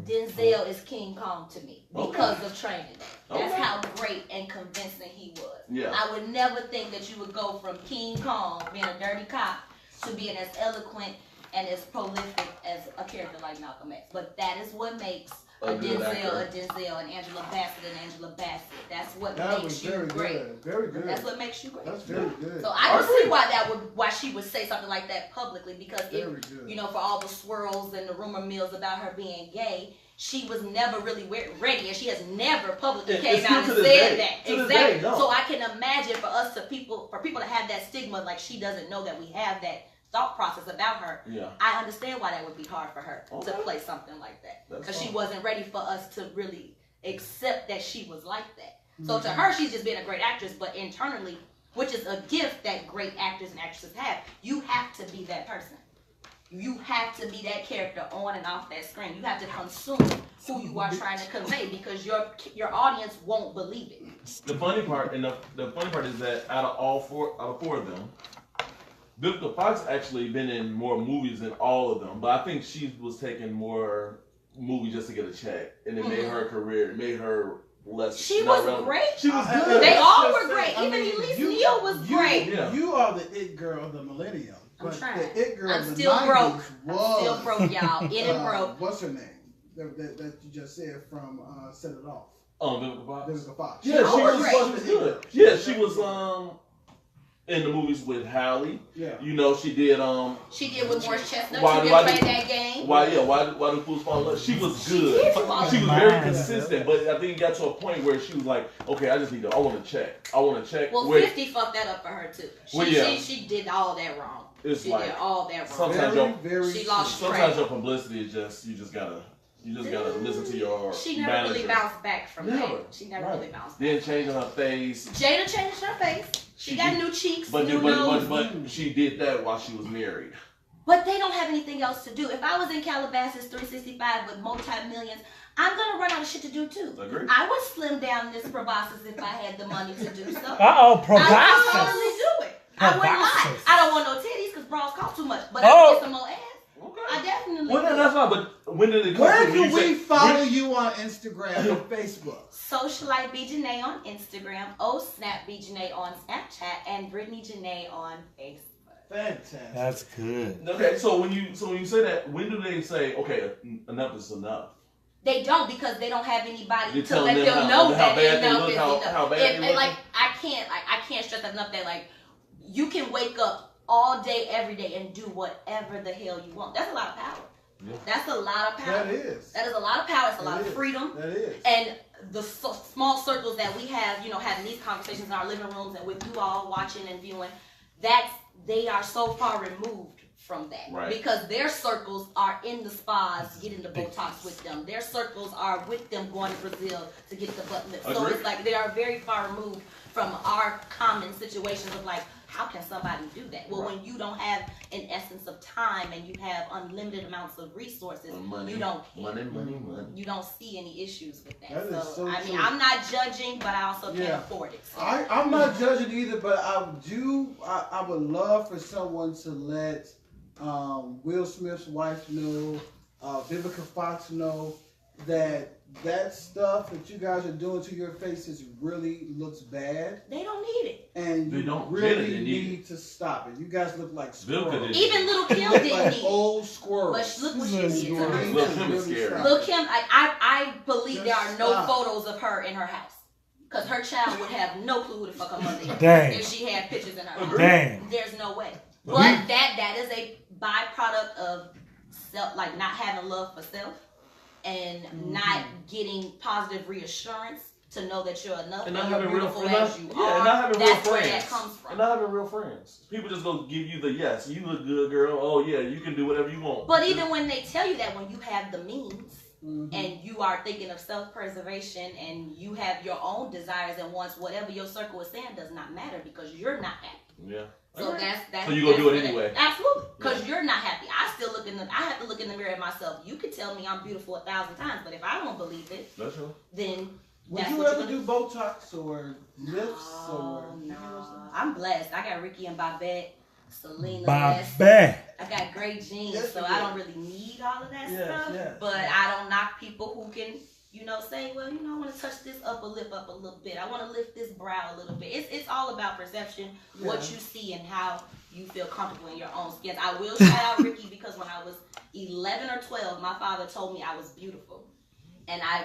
Denzel is King Kong to me because of Training Day. That's how great and convincing he was. Yeah. I would never think that you would go from King Kong, being a dirty cop, to being as eloquent and as prolific as a character like Malcolm X. But that is what makes a Denzel, and Angela Bassett. That's what makes you great. Very good. That's what makes you great. That's very good. So I can see why she would say something like that publicly, because for all the swirls and the rumor mills about her being gay, she was never really ready, and she has never publicly came out and said that. Exactly. So I can imagine for people to have that stigma, like she doesn't know that we have that thought process about her. Yeah. I understand why that would be hard for her to play something like that, because she wasn't ready for us to really accept that she was like that. So to her, she's just been a great actress, but internally, which is a gift that great actors and actresses have, you have to be that person. You have to be that character on and off that screen. You have to consume who you are trying to convey, because your audience won't believe it. The funny part, and the funny part is that out of four of them, Vivica Fox actually been in more movies than all of them, but I think she was taking more movies just to get a check, and it made her career, it made her less. She was great. She was good. They all were great. Even Elise Neal was great. You are the it girl of the millennium. I'm trying. The it girl I'm of the still 90s broke. Was, I'm still broke, y'all. In and broke. What's her name? That you just said from Set It Off. Vivica Fox. Vivica Fox. Yeah, she was good. Yeah, she was in the movies with Halle. Yeah. You know, she did She did with Morris Chestnut. Why She did play that game. Why do fools fall in love? She was good. She was very consistent, but I think it got to a point where she was like, okay, I want to check. Well, 50 fucked that up for her too. She did all that wrong. It's she like, did all that wrong. Sometimes she lost sometimes your publicity is just you just gotta listen to your She never manager. really bounced back from that. She never really bounced back. Then changing her face. Jada changed her face. She got new cheeks, but new nose. But she did that while she was married. But they don't have anything else to do. If I was in Calabasas 365 with multi-millions, I'm going to run out of shit to do too. Agreed. I would slim down this Proboscis if I had the money to do so. Proboscis. I would totally do it. I wouldn't lie. I don't want no titties because bras cost too much. But I can get some more ass. Okay. I definitely Well, that's fine, but when did it come Where can we follow you on Instagram and Facebook? Socialite B. Janae on Instagram, Snap B. Janae on Snapchat, and Brittany Janae on Facebook. Fantastic. That's good. Okay, so when you say that, when do they say, okay, enough is enough? They don't, because they don't have anybody to telling let them them know that bad they enough look, is how enough. bad they And look. like I can't stress that enough that like you can wake up all day, every day, and do whatever the hell you want. That's a lot of power. Yeah. That's a lot of power. That is. That is a lot of power. It's a lot of freedom. That is. And the small circles that we have, having these conversations in our living rooms and with you all watching and viewing, they are so far removed from that. Right. Because their circles are in the spas getting the Botox with them. Their circles are with them going to Brazil to get the butt lift. So it's like they are very far removed from our common situations of like, how can somebody do that? Well, when you don't have an essence of time and you have unlimited amounts of resources, you don't care. Money. You don't see any issues with that. That is so I mean, true. I'm not judging, but I also can't afford it. So. I'm not judging either, but I would love for someone to let Will Smith's wife know, Vivica Fox know that stuff that you guys are doing to your faces really looks bad. They don't need it. And they you don't really need to stop it. You guys look like squirrels. Even Little Kim didn't like need old squirrels. But look what she did to her. Little Kim is scary. Little Kim, I believe Just there are no stop. photos of her in her house. Because her child would have no clue who the fuck her mother is. Dang. If she had pictures in her house. Dang. There's no way. But that is a byproduct of self, like not having love for self and not getting positive reassurance to know that you're enough and not you're having real beautiful friends. as you And are. not having That's real where friends. that comes from. And not having real friends. People just gonna give you the yes. You look good, girl. Oh yeah, you can do whatever you want. But even when they tell you that, when you have the means and you are thinking of self-preservation and you have your own desires and wants, whatever your circle is saying does not matter because you're not happy. Yeah. So that's So you gonna do it that's anyway? Absolutely, because you're not happy. I still look in the. I have to look in the mirror at myself. You could tell me I'm beautiful 1,000 times, but if I don't believe it, That's true. then Would that's you what ever you're do Botox or lifts Oh, or? no. I'm blessed. I got Ricky and Babette, Selena, Les. Babette. I got great genes, Yes, so you I do. don't really need all of that Yes, stuff. yes, But yes. I don't knock people who can, say, well, I want to touch this upper lip up a little bit. I want to lift this brow a little bit. It's all about perception, what Yeah. you see and how you feel comfortable in your own skin. I will shout out Ricky because when I was 11 or 12, my father told me I was beautiful. And I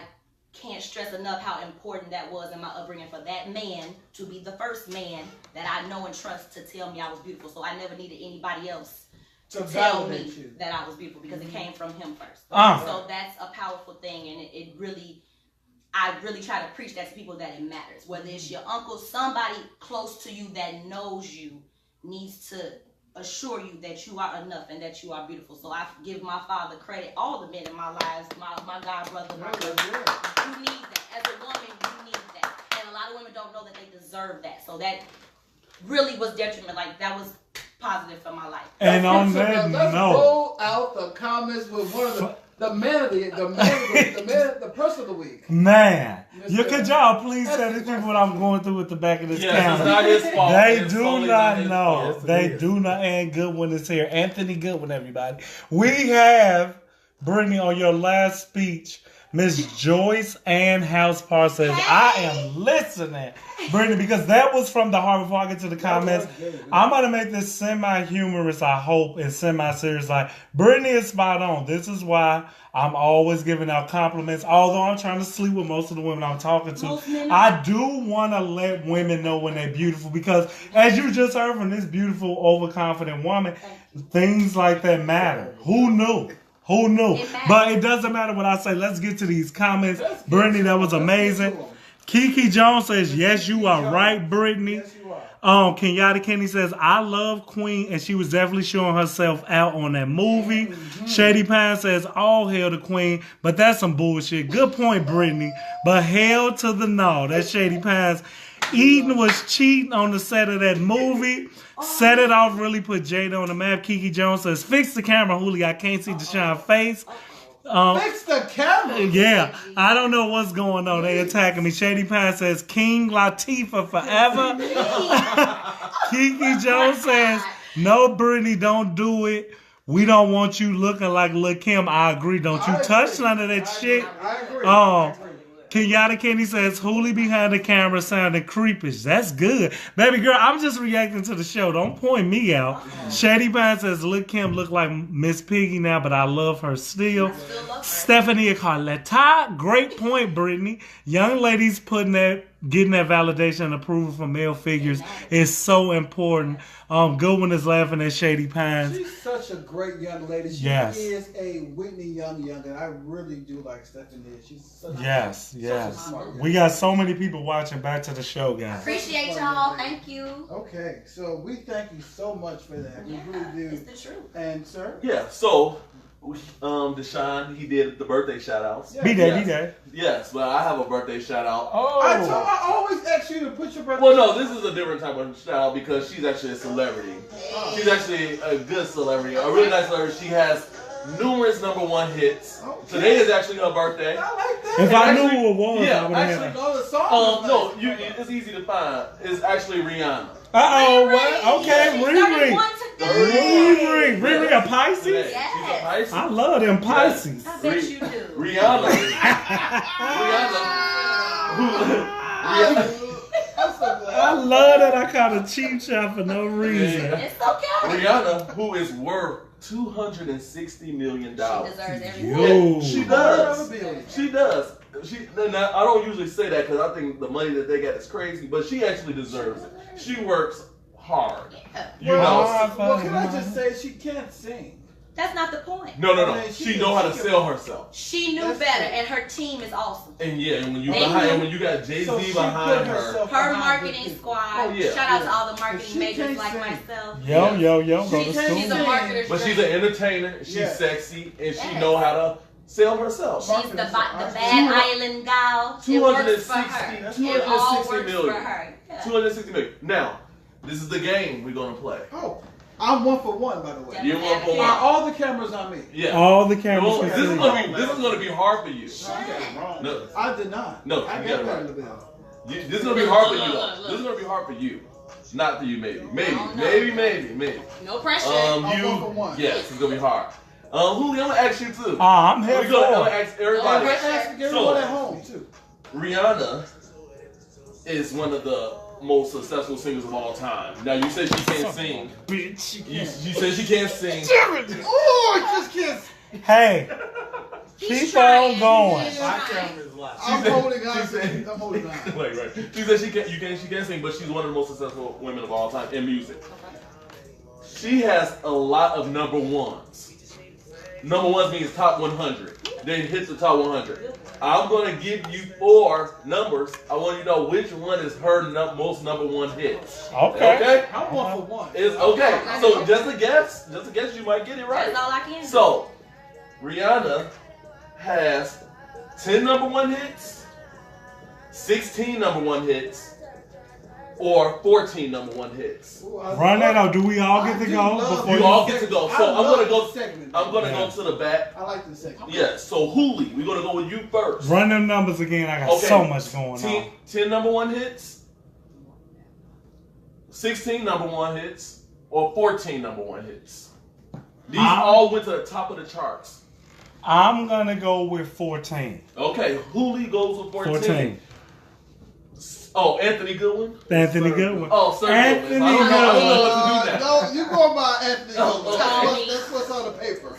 can't stress enough how important that was in my upbringing for that man to be the first man that I know and trust to tell me I was beautiful. So I never needed anybody else to tell me validate you. that I was beautiful because it came from him first. Ah. So that's a powerful thing, and it really, I really try to preach that to people that it matters. Whether it's your uncle, somebody close to you that knows you needs to assure you that you are enough and that you are beautiful. So I give my father credit, all the men in my lives, my god brother, my brother. You need that. As a woman, you need that. And a lot of women don't know that they deserve that. So that really was detriment. Like, that was positive for my life. And on So that let's note, roll out the comments with one of the man of the person of the week. man, Mr. could y'all please tell these people what I'm going through with the back of this Yes, it's counter? not his fault. They It's do solely not his know. fault. Yes, it They is. do not. And Goodwin is here. Anthony Goodwin, everybody. We have, Brittany, on your last speech, Miss Joyce Ann Housepark says, I am listening. Brittany, because that was from the heart. Before I get to the comments, I'm going to make this semi-humorous, I hope, and semi-serious. Like, Brittany is spot on. This is why I'm always giving out compliments. Although I'm trying to sleep with most of the women I'm talking to, Most men I do want to let women know when they're beautiful. Because as you just heard from this beautiful, overconfident woman, things like that matter. Who knew? Who knew? It matters. But it doesn't matter what I say. Let's get to these comments. Brittany, that was amazing. Let's get to 'em. Kiki Jones says, yes, you are right, Brittany. Yes, you are. Kenyatta Kenny says, I love Queen, and she was definitely showing herself out on that movie. Shady Pine says, all hail to Queen, but that's some bullshit. Good point, Brittany. But hail to the no. That's Shady Pine's. Eden was cheating on the set of that movie. Set it off, really put Jada on the map. Kiki Jones says, fix the camera, Julio. I can't see Deshaun's face. Fix the camera. Yeah, I don't know what's going on. They attacking me. Shady Pine says, King Latifah forever. Kiki Jones says, no, Brittany, don't do it. We don't want you looking like Lil' Kim. I agree. Don't you touch none of that shit. I agree. Kenyatta Kenny says, Hooli behind the camera sounding creepish. That's good. Baby girl, I'm just reacting to the show. Don't point me out. Shady Pine says, Lil' Kim look like Miss Piggy now, but I love her still. Still love her. Stephanie Carletta, great point, Brittany. Young ladies getting that validation and approval from male figures is so important. Goodwin is laughing at Shady Pines. She's such a great young lady. She Yes. is a Whitney Young, and I really do like Stephanie. She's such Yes, a yes. smart We got so many people watching. Back to the show, guys. Appreciate y'all. Thank you. Okay, so we thank you so much for that. We really do. It's the truth. And sir, Yeah, so Deshaun, he did the birthday shout outs. Yeah. Be there, Yes. be there. Yes, but I have a birthday shout out. I always ask you to put your birthday. Well, no, this is a different type of shout out because she's actually a celebrity. She's actually a good celebrity, a really nice celebrity. She has numerous #1 hits. Okay. Today is actually her birthday. I like that. If I actually- knew who it was, yeah, I would have Actually, had it. know the song. No, it's easy to find. It's actually Rihanna. Uh-oh, what? Okay, She's Riri. 31 today. Riri a Pisces? Today. Yes. She's a Pisces. I love them Pisces. I bet you do. Rihanna. I'm so glad. I love that I caught a cheap shot for no reason. It's okay. Rihanna, who is worth $260 million. She deserves every Yo. She $1 does. billion. She does. Now, I don't usually say that because I think the money that they got is crazy, but she actually deserves it. She works hard. You know. Well, can I just say she can't sing? That's not the point. No. I mean, She know how to sell herself. She knew That's better, true. and her team is awesome. And yeah, and when you They behind, knew. and when you got Jay-Z So she behind put her. herself Her behind marketing good squad. Oh, yeah. Shout out to all the She marketing majors can't like sing. myself. Yo, go She to can't school. She's a sing. marketer. But she's an entertainer. She's Yeah. sexy, and she Yes. know how to sell herself. She's the bad island gal. It works for her. It all 260 works million. for her. Yeah. 260 million. Now, This is the game we're gonna play. Oh, I'm 1 for 1, by the way. You're 1 for Are 1. all the cameras on me? Yeah. All the cameras This can is see. gonna be hard for you. No, I did not. No, I you got got it that right. in the bill. this is gonna be hard for you. Though. This is gonna be hard for you. Not for you, maybe. Maybe. No pressure. I'm 1 for 1. Yes, it's gonna be hard. Julio, I'm gonna ask you too. I'm here I'm gonna for it. ask everybody. I asked everyone at home, too. Rihanna is one of the most successful singers of all time. Now you said she can't sing. Bitch. You said she can't sing. Oh, I just can't. Hey, keep on going. My camera is live. I'm holding on. She said- I'm holding on. Right. She said she can't sing, but she's one of the most successful women of all time in music. She has a lot of number ones. Number ones means top 100. They hit the top 100. I'm gonna give you 4 numbers. I want you to know which one is her most number 1 hits. Okay. Okay? I'm 1 for 1. It's okay. So just a guess, you might get it right. That's all I can do. So Rihanna has 10 number 1 hits, 16 number 1 hits, or 14 number 1 hits. Run that out. Do we all get to go before You all get to go. So I'm gonna go. Segment. I'm gonna go to the back. I like this segment. Yes. So Hooli, we're gonna go with you first. Run them numbers again. I got Okay. so much going 10, on. 10 number 1 hits, 16 number 1 hits, or 14 number 1 hits. These all went to the top of the charts. I'm gonna go with 14. Okay, Hooli goes with 14. 14. Oh, Anthony Goodwin? Anthony Goodwin. Oh, Sir Anthony Goodwin. I don't know Goodwin. what to do now. No, you go by Anthony. Oh, That's what's on the paper.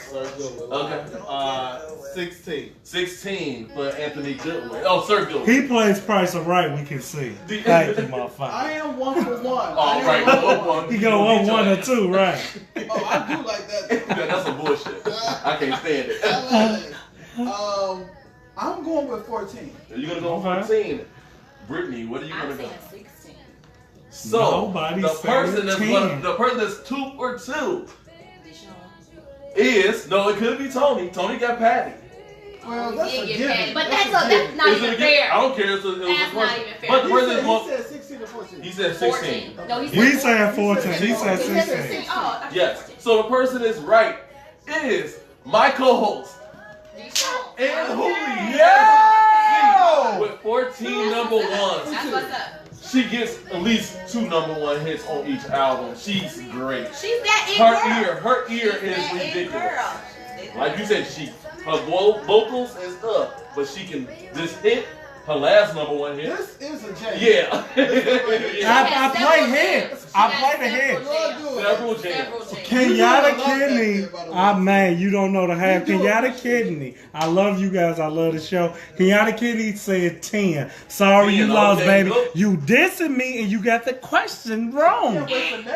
Okay. 16. 16 for Anthony Goodwin. Oh, Sir Goodwin. He plays Price of Right, we can see. Thank you, motherfucker. I am 1 for 1. All right, one. He go up 1 or 2, right? Oh, I do like that. Yeah, that's some bullshit. I can't stand it. I like it. I'm going with 14. You're gonna go Okay. 14. Brittany, what are you I'm gonna go? saying 16. So Nobody the said person 10. that's 2 for 2 DESHONE. is it could be Tony. Tony got Patty. Well, He that's did a get given. paid. But That's that's a given. not Is it even a gift? fair. I don't care. It was That's a not person. even fair. But the He person said, is more. he said 16 to 14. He said 14. 16. No, he said We 14. said 14. He He said said 16. Oh, I Yes. thought So the person is right. It is my co-host DESHONE. and Hooli. Yeah! With 14 number ones. That's what's up. She gets at least 2 number 1 hits on each album. She's great. She's that it girl. Her ear She's is that it ridiculous. girl. Like you said, her vocals is up, but she can just hit her last number 1 hit. This is a jam. Yeah. I play hits. I play the hits. Several jams. Kenyatta Kidney, man, you don't know the half. Kenyatta Kidney, I love you guys. I love the show. Kenyatta Kidney said 10. Sorry 10, you lost, okay, baby. good. You dissing me and you got the question wrong.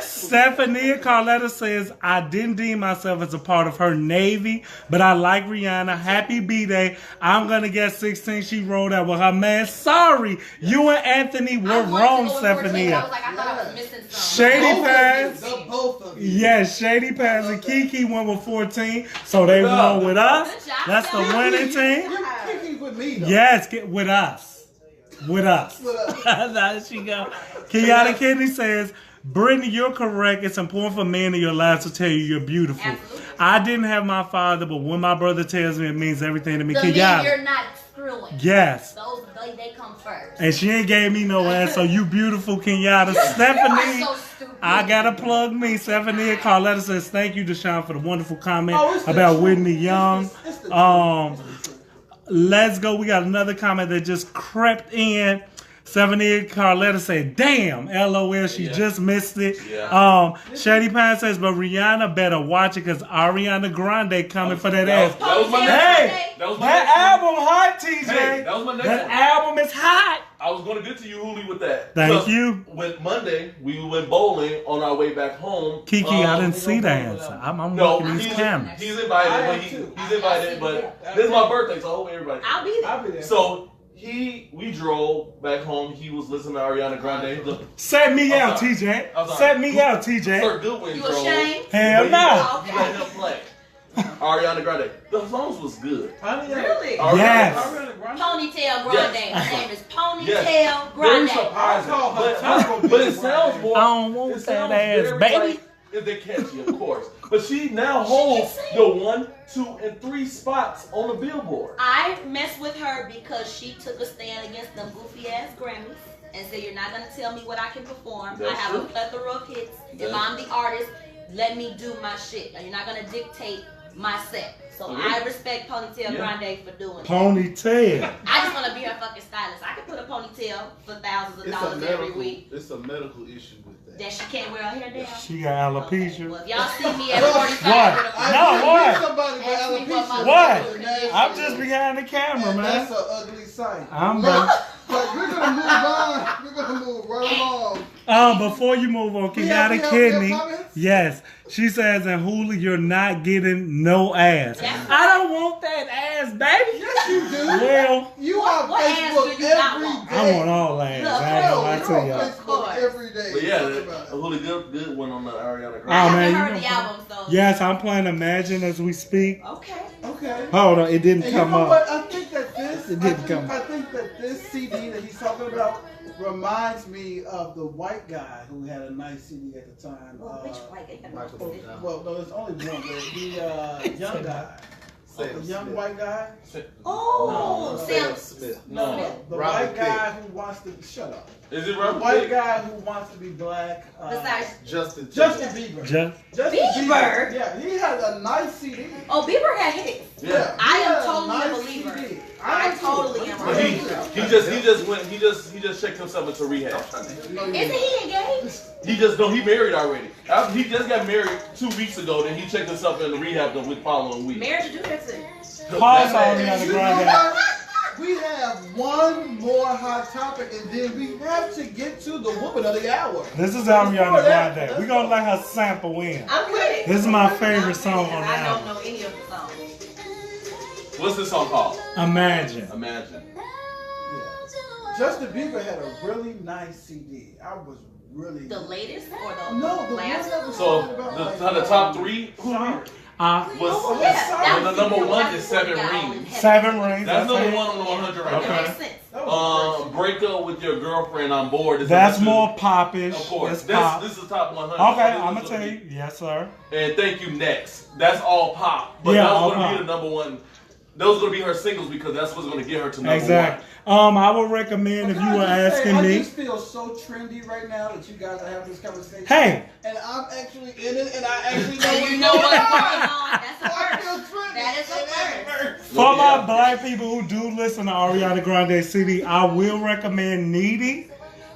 Stephanie Carletta says, I didn't deem myself as a part of her Navy, but I like Rihanna. Happy B-Day. I'm going to get 16. She rolled out with her man. Sorry, you and Anthony were wrong, Stephanie. I was like, I thought I was missing something. Shady Pass. Both of you. Yes, Shady Pass and Kiki went with 14, so they won with us. That's the winning team. You're kicking with me, though. Yes, get with us. With us. There she go. Kenyatta Kidney says, Brittany, you're correct. It's important for men in your lives to tell you you're beautiful. Absolutely. I didn't have my father, but when my brother tells me, it means everything to me. The men Kenyatta. you're not screwing. Yes. Those, they come first. And she ain't gave me no ass, so you beautiful, Kenyatta. Stephanie. You are so stupid. I gotta plug me. Stephanie Carletta says, thank you, DESHONE, for the wonderful comment Oh, it's the about truth. Whitney Young. It's the truth. Let's go. We got another comment that just crept in. Stephanie Carletta said, damn, LOL, she just missed it. Yeah. Shady Pine says, but Rihanna better watch it because Ariana Grande coming for that ass. That was my Hey, next. That was my that next. album hot, TJ. Hey, that was my next That one. album is hot. I was going to get to you, Hooli, with that. Thank Because you. When Monday, we went bowling on our way back home. Kiki, I didn't see the answer. I'm No, looking at these cameras. he's invited, I but am he's too. invited, but this is my birthday, so I hope everybody. I'll be there. I'll be there. So we drove back home. He was listening to Ariana Grande. Look, Set me I'm out, sorry. TJ. I'm sorry. Set me out, TJ. Sir Goodwin You drove. ashamed? Hell but no. He let him play. Ariana Grande. The songs was good. Really? Yes. Ponytail Grande. Yes. Her name is Ponytail Yes. Very Grande. surprising. I call her But it sounds more. I don't want it that sounds ass, very baby. like- they're catchy, of course. But she now holds the 1, 2, and 3 spots on the Billboard. I mess with her because she took a stand against them goofy ass Grammys and said, "You're not gonna tell me what I can perform. That's I have true. a plethora of hits. That's If I'm the artist, let me do my shit. And you're not gonna dictate my set." So I respect Ponytail Grande for doing that. Ponytail. I just want to be her fucking stylist. I can put a ponytail for thousands of dollars every week. It's a medical issue with that. That she can't wear her hair down. She got alopecia. Well, if y'all see me at 45 What? with a No, what? Somebody with Ask me what my alopecia. What? I'm just behind the camera, And man. that's an ugly sight. I'm Look, back. but we're gonna move on. We're gonna move right along. Before you move on, We have Kenyatta Kidney. comments? Yes. She says, and Hula, you're not getting no ass. That's I don't want that ass, baby. Yes, you do. Well, You on What ass Facebook do you not every want? day. I want all ass. Look, I ain't gonna lie You're to on y'all. Facebook every day. But yeah, Talk about it. a really good one on the Ariana Oh, Grande. I man, haven't you heard know the what? albums though. Yes, I'm playing Imagine as we speak. Okay. Okay. Hold on, it didn't And come you know up. what? I think that this, It didn't come. I think that this CD that he's talking about reminds me of the white guy who had a nice CD at the time. Well, which white guy? Michael Oh, Jackson. Well, no, there's only one. But the young guy, the young white guy. Oh, Sam. Smith. No. The Robert white guy who wants to shut up. Is it The Robert white Pitt? guy who wants to be black. Besides, Justin Justin Bieber. Just, Justin Bieber? Yeah, he had a nice CD. oh, Bieber had hits. Yeah. I he am had a totally a nice believer. CD. I totally am a But believer. he just checked himself into rehab. Isn't he engaged? He married already. He just got married 2 weeks ago. Then he checked himself into rehab the following week. Marriage to do that too. pause And Ariana you know Grande. what? We have one more hot topic, and then we have to get to the woman of the hour. This is Ariana Before that, Grande. let's We're gonna go. let her sample in. I'm with it. This is my favorite song on the I don't album. know any of the songs. What's this song called? Imagine. Imagine. Yeah. Justin Bieber had a really nice CD. I was really The latest or the no, the one last? that was So talking about the top 3 Sorry. was Oh, yeah. That the was number before- 1 that's is before 7 we got on Rings. 7 Rings. That's number it. 1 on the 100 right Okay. now. That makes sense. That was a great Break up with your girlfriend on board. Is That's number 2. more popish. Of course. That's pop. This is top 100. Okay, So I'm this gonna is tell you. Yes, sir. And Thank You Next. That's all pop. But Yeah, that's all going to pop. be the number 1. Those are going to be her singles because that's what's going to get her to number Exactly. I would recommend if you were asking I me. just feel so trendy right now that you guys are having this conversation. Hey, And I'm actually in it, and I actually So know you know what's going on. That's a I feel first. trendy. That is a first. for Well, my yeah. black people who do listen to Ariana Grande CD, I will recommend Needy,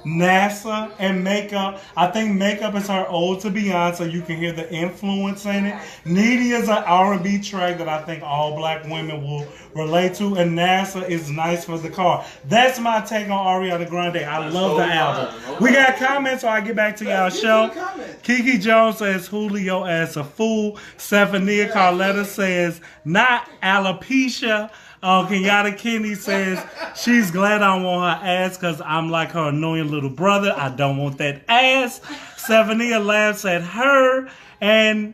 NASA, and Makeup. I think Makeup is her ode to Beyonce. You can hear the influence in it. Needy is an R&B track that I think all black women will relate to, and NASA is nice for the car. That's my take on Ariana Grande. I That's love the totally album. fine. We got comments, so I get back to y'all Let's get show. to the comments. Kiki Jones says, Julio as a fool. Stephanie Carletta says, not alopecia. Kenyatta Kennedy says, she's glad I don't want her ass because I'm like her annoying little brother. I don't want that ass. Stephanie laughs at her. And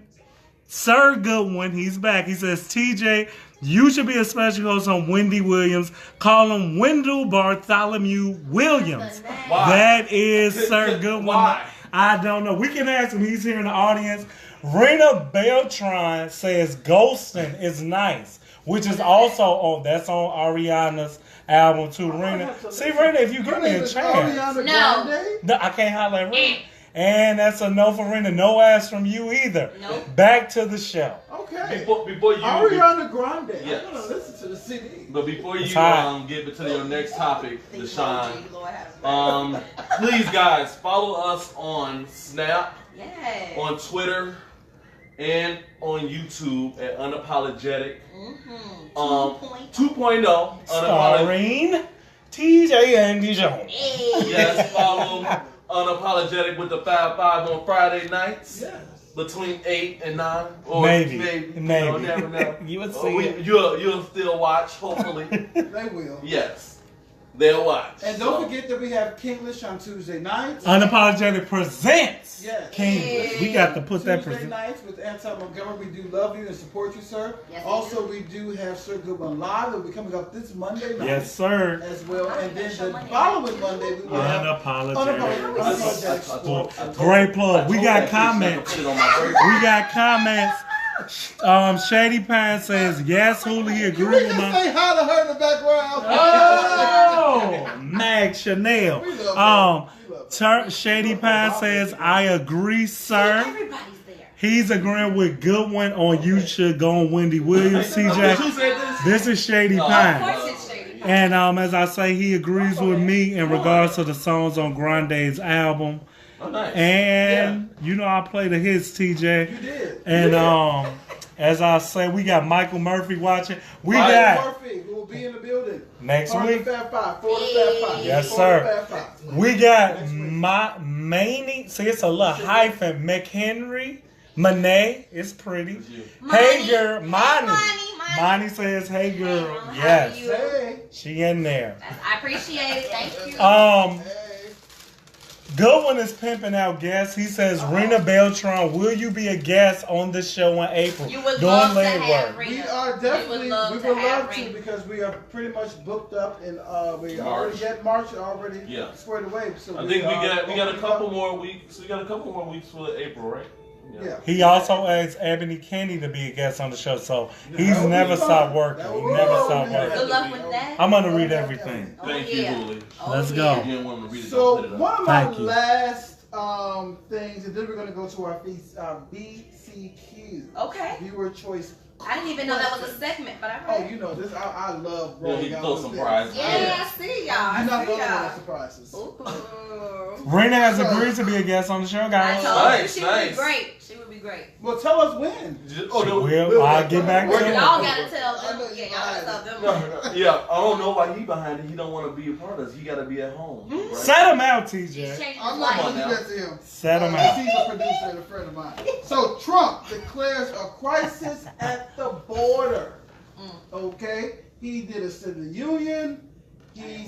Sir Goodwin, he's back. He says, TJ, you should be a special host on Wendy Williams. Call him Wendell Bartholomew Williams. Why? That is Sir Goodwin. Why? I don't know. We can ask him. He's here in the audience. Rena Beltran says ghosting is nice, which is also on Ariana's album too. Rena, see Rena, if you give Her me name a is chance, Ariana No. Grande? no, I can't holler at Rena. And that's a no for Rena. No ass from you either. Nope. Back to the show. Okay. Before you Ariana Grande. Yes. I'm gonna listen to the CD. But before you It's hot. get to your next topic, The Deshaun, emoji, Lord have mercy. please guys follow us on Snap, Yes. on Twitter, and on YouTube at Unapologetic. Mm-hmm. 2.0 Unapologetic. Starring TJ and DESHONE. Hey. Yes, follow Unapologetic with the 5-5 on Friday nights. Yes. Between 8 and 9, or Maybe. you know, never know. You would Or see it. you'll still watch, hopefully. They will. Yes. they'll watch. And don't forget that we have Kinglish on Tuesday nights. Unapollagetic presents Yes. Kinglish. We got to put that Tuesday present. nights with Anton Montgomery. We do love you and support you, sir. Yes, Also, we do have Sir Goodwin Live that will be coming up this Monday night. Yes, sir. As well. And then Show the Monday following Monday, we will have Unapologetic. Unapologetic Sports. Great plug. We got comments. Put it on my birthday. We got comments. Shady Pine says, yes, Huli, he Can agree we with just my... say hi to her in the background? Oh, Mag Chanel. We love her. Shady Pine says, I agree, sir. Everybody's there. He's agreeing with Goodwin on You Should Go on Wendy Williams, TJ. Who said this? This is Shady Of Pine. course it's shady. And as I say, he agrees with me in regards to the songs on Grande's album. Oh, nice. And you know I play the hits, TJ. You did. And as I say, we got Michael Murphy watching. We Michael got Murphy, who will be in the building. next Part of week. the Fab Five. For the Fab Five. Yes, For sir. the Fab Five. We got Next week. my Maney. See, it's a little hyphen. McHenry. Monet. It's pretty. It's you. Hey girl, Monty. Monty. Monty says, hey girl. Hey, Mama, how Yes. are you? Hey. She in there. I appreciate it. Thank you. Hey. Goodwin is pimping out guests. He says, Rena Beltran, will you be a guest on the show in April? You would Doing love to leg have work. Rena. We are definitely, we love would to have love to Rena. because we are pretty much booked up and we March. already got March already Yeah. squared away. So I think we got a opening couple up. more weeks. We got a couple more weeks for April, right? Yeah. He also asked Ebony Kenny to be a guest on the show, so he's That would never be fun. stopped working. That He would be never fun. stopped Yeah. working. Good luck with that. I'm gonna read everything. Oh, Thank yeah. you, Julie. Oh, Let's yeah. go. You didn't want to read it. So don't put it up. one of my Thank you. last things, and then we're gonna go to our BCQ Okay. viewer choice. I didn't even know that was a segment, but I Oh, heard. you know this. I love Yeah, rolling he out throw those some things. prizes. Yeah, I see y'all. You're I not see the only one y'all. with surprises. Ooh. Rena has agreed to be a guest on the show, I guys. told Nice, you she would nice. be great. She would be great. Well, tell us when. Oh, no, Will, I'll get back to Work it him. Y'all gotta tell I know them. you Yeah, y'all gotta behind tell it. them. Yeah, I don't know why he behind it. He don't want to be a part of us. He got to be at home. Right? Set him out, She's TJ. changing I'm his not life. gonna do that to him. Set him Because out. he's a producer and a friend of mine. So Trump declares a crisis at the border. Okay, he did a State of the Union. He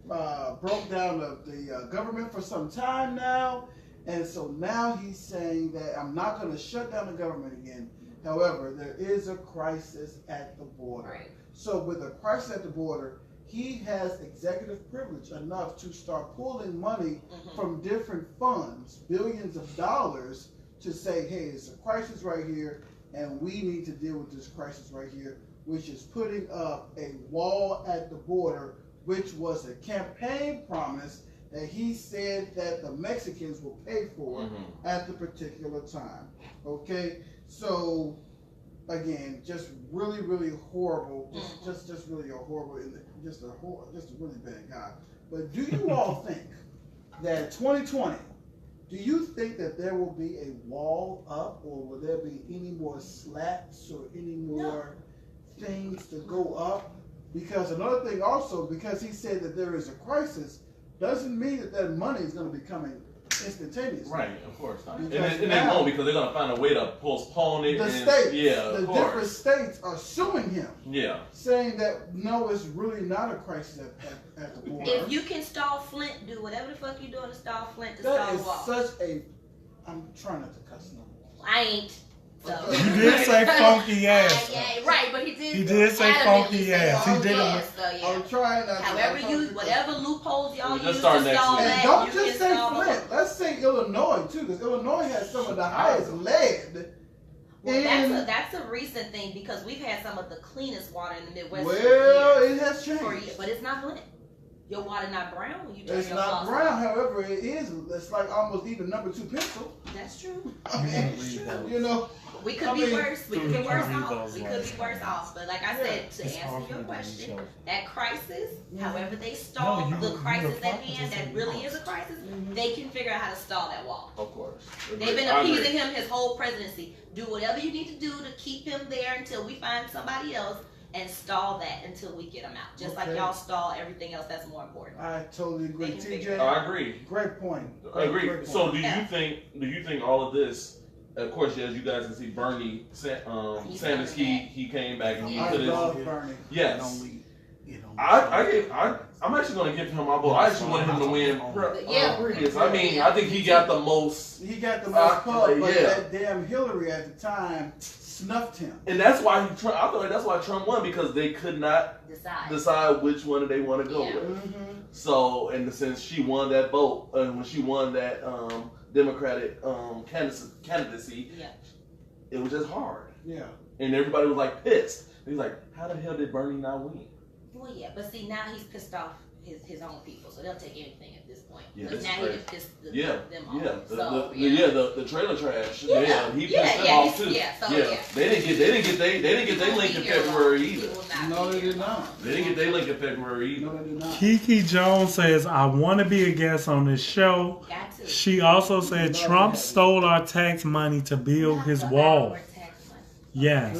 broke down the government for some time now, and so now he's saying that I'm not going to shut down the government again. However, there is a crisis at the border. Right. So with a crisis at the border, he has executive privilege enough to start pulling money from different funds, billions of dollars, to say, hey, it's a crisis right here, and we need to deal with this crisis right here, which is putting up a wall at the border, which was a campaign promise that he said that the Mexicans will pay for at the particular time. Okay, so again, just really, really horrible. Just really a horrible, just a really bad guy. But do you all think that 2020? Do you think that there will be a wall up, or will there be any more slats or any more things to go up? Because another thing also, because he said that there is a crisis, doesn't mean that that money is going to be coming instantaneously. Right, of course not. And Because they now- won't, because they're going to find a way to postpone it. The and, states, yeah, the of different course. states are suing him, Yeah. saying that no, it's really not a crisis at the border. If you can stall Flint, do whatever the fuck you doing to stall Flint to That stall is the wall. such a. I'm trying not to cuss no more. I ain't. So. He did say funky ass. Yeah, right, but he did. He did say adamantly funky say ass. He funky did it ass, so yeah. I'm trying not to. However I'm trying you, to- whatever loopholes y'all Just use to start next stall week. And that, don't you just can say stall the Flint. Let's say Illinois too, because Illinois has some of the highest lead. Well, that's a recent thing because we've had some of the cleanest water in the Midwest. Well, for years. it has changed. For years, but it's not Flint. Your water not brown when you turn It's your not faucet brown, on. however, it is. It's like almost even number 2 pencil. That's true. I mean, you know, We could I be mean, worse. We could we be can worse read off. those We could lines. be worse off. But like I said, to It's hard answer for your me to question, show. that crisis, Mhm. however they stall No, the you crisis the at prophet hand, is that in really the is a crisis, Mhm. they can figure out how to stall that wall. Of course. They've been I agree. appeasing him his whole presidency. Do whatever you need to do to keep him there until we find somebody else and stall that until we get him out. Just like Okay. y'all stall everything else that's more important. I totally agree. They can figure TJ, it I agree. great point. I agree. Great So point. do Yeah. you think all of this, of course, as you guys can see, Bernie He's Sanders, coming back. he came back and he I put his, love Bernie. yes. Don't leave. I'm actually going to give him my vote. I actually wanted him to win previous. I mean, I think he got the most. He got the most pub, but yeah. that damn Hillary at the time snuffed him. And that's why I feel like that's why Trump won, because they could not decide which one they want to go with. Mm-hmm. So, and since she won that vote, when she won that Democratic candidacy, it was just hard. Yeah. And everybody was like pissed. He's like, how the hell did Bernie not win? Well, yeah, but see, now he's pissed off his own people, so they'll take anything at this point. Yeah, Because now he just pissed them off. The trailer trash. Yeah, he pissed them off too. They didn't get their link in February either. No, they did not. They didn't get their link in February either. No, they did not. Kiki Jones says, I want to be a guest on this show. Got to. She also said Trump stole our tax money to build his wall. Yes,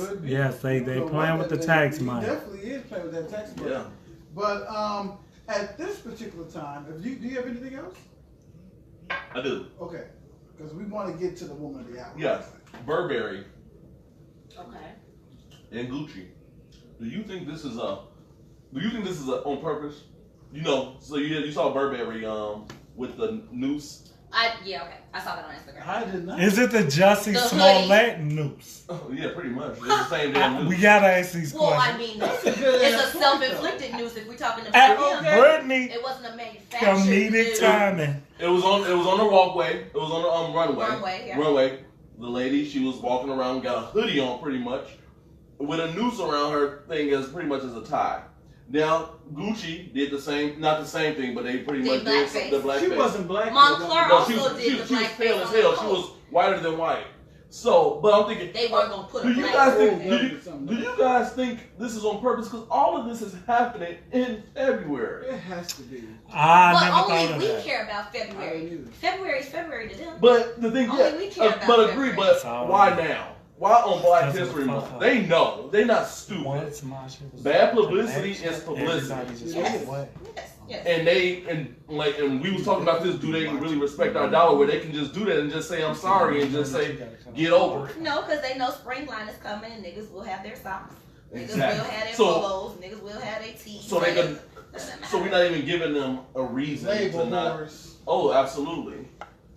they playing with the tax money. He definitely is playing with that tax money. Yeah. But at this particular time, do you have anything else? I do. Okay, because we want to get to the woman of the hour. Yes. Burberry Okay. and Gucci. Do you think this is on purpose? You know, so you saw Burberry with the noose. Okay. I saw that on Instagram. I did not. Is it the Jussie The Smollett noose? Oh yeah, pretty much. It's the same damn noose. We gotta ask these Well, questions. I mean, it's a self-inflicted noose if we're talking about him. Brittany, It wasn't a manufactured comedic noose. timing. It was on the walkway. It was on the runway. Runway. Runway. The lady, she was walking around, got a hoodie on pretty much, with a noose around her thing as pretty much as a tie. Now Gucci did not the same thing, but they pretty much did the blackface. She wasn't black. Moncler No, she also was did the blackface. pale as hell. She was whiter than white. So, but I'm thinking, They weren't gonna put a do you black guys person think? Do you guys think this is on purpose? Because all of this is happening in February. It has to be. I But never thought only of we that. care about February. February is February to them. But the thing, Only we care about but agree. February. But why now? Why on Black Because of History the Month? fuck up. They know. They're not stupid. Once my shit was Bad publicity is publicity. Everybody just Yes. went away. Yes. And we was talking about this. Do they really respect our dollar? Where they can just do that and just say I'm sorry and just say get over it. No, because they know spring line is coming and niggas will have their socks. Niggas Exactly. will have their So- polos. Niggas will have their tees. So they can. So we're not even giving them a reason Label to not. wars. Oh, absolutely.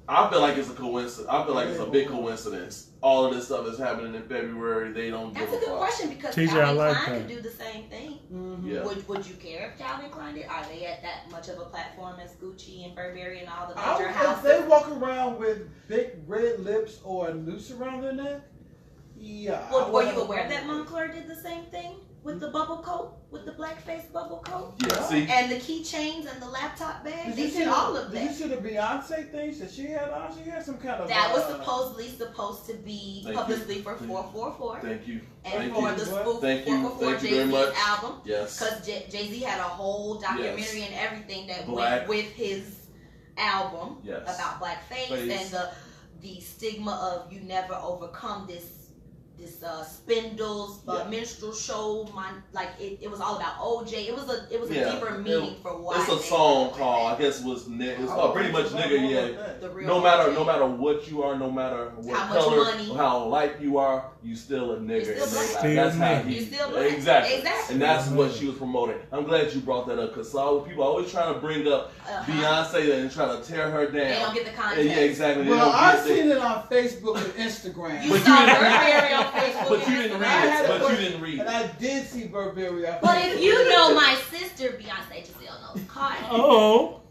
I feel like it's a coincidence. I feel like it's a big coincidence. All of this stuff is happening in February. They don't give That's a a good fuck. question because TJ, I Calvin like Klein that. could do the same thing. Mm-hmm. Yeah. Would you care if Calvin Klein did? Are they at that much of a platform as Gucci and Burberry and all the major If houses? they walk around with big red lips or a noose around their neck, yeah. Well, were you aware that Moncler did the same thing with the bubble coat, with the blackface bubble coat? Yeah. See. And the keychains and the laptop bag? They did all of Did you that. see the Beyonce things that she had on? She had some kind of. That was supposed to be Thank publicly you. for 444. Thank you. And Thank for you. the spoof Thank you. 444 Thank you very Jay-Z's much. album. Yes. Because Jay-Z had a whole documentary and everything that Black. went with his album Yes. about blackface Face. and the stigma of you never overcome this Spindles minstrel show. It was all about OJ. It was a deeper meaning for why. It's a song called, I guess, it's called pretty much nigga. Yeah. The real No OJ. matter what you are, no matter what How much color, money. how light you are, you still a nigga. You're still And black. that's how Still he. You still black. Exactly. Exactly. And that's what she was promoting. I'm glad you brought that up because people always trying to bring up Beyonce and try to tear her down. They don't get the context. Yeah, exactly. They Well, don't I get seen it on Facebook and Instagram. You But saw you didn't- Burberry on Facebook. But you didn't read it. But you didn't read And it. I did see Burberry. But if you know my sister, Beyonce Giselle knows Cardi, Oh,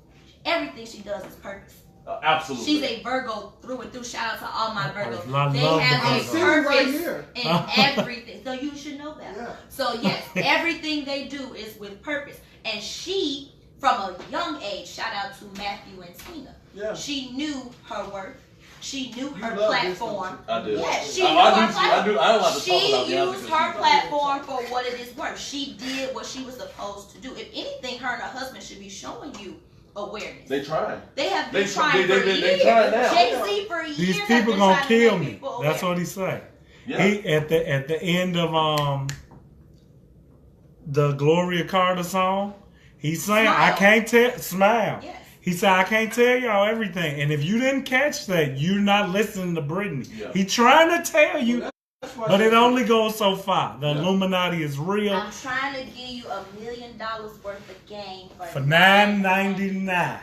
everything she does is purpose. Absolutely. She's a Virgo through and through. Shout out to all my Virgos. I They love have the a Virgos. See right purpose here. in everything. So you should know that. Yeah. So yes, everything they do is with purpose. And she, from a young age, shout out to Matthew and Tina. Yeah. She knew her worth. She knew her love this, platform. I do. Yes, she knew I her do. platform. I do. I don't have to She talk about Beyonce used 'cause her she's- platform for what it is worth. She did what she was supposed to do. If anything, her and her husband should be showing you awareness. They trying. They have been They- trying they- for they years. trying now. Jay-Z for years. these have people been gonna trying to kill make me. people That's aware. what he said. Yeah. He at the end of the Gloria Carter song, he's saying I Smile. can't tell smile. Yes. He said I can't tell y'all everything, and if you didn't catch that, you're not listening to Britney. Yeah. He trying to tell you But it only goes so far. The Illuminati is real. I'm trying to give you $1 million worth of game For $9.99.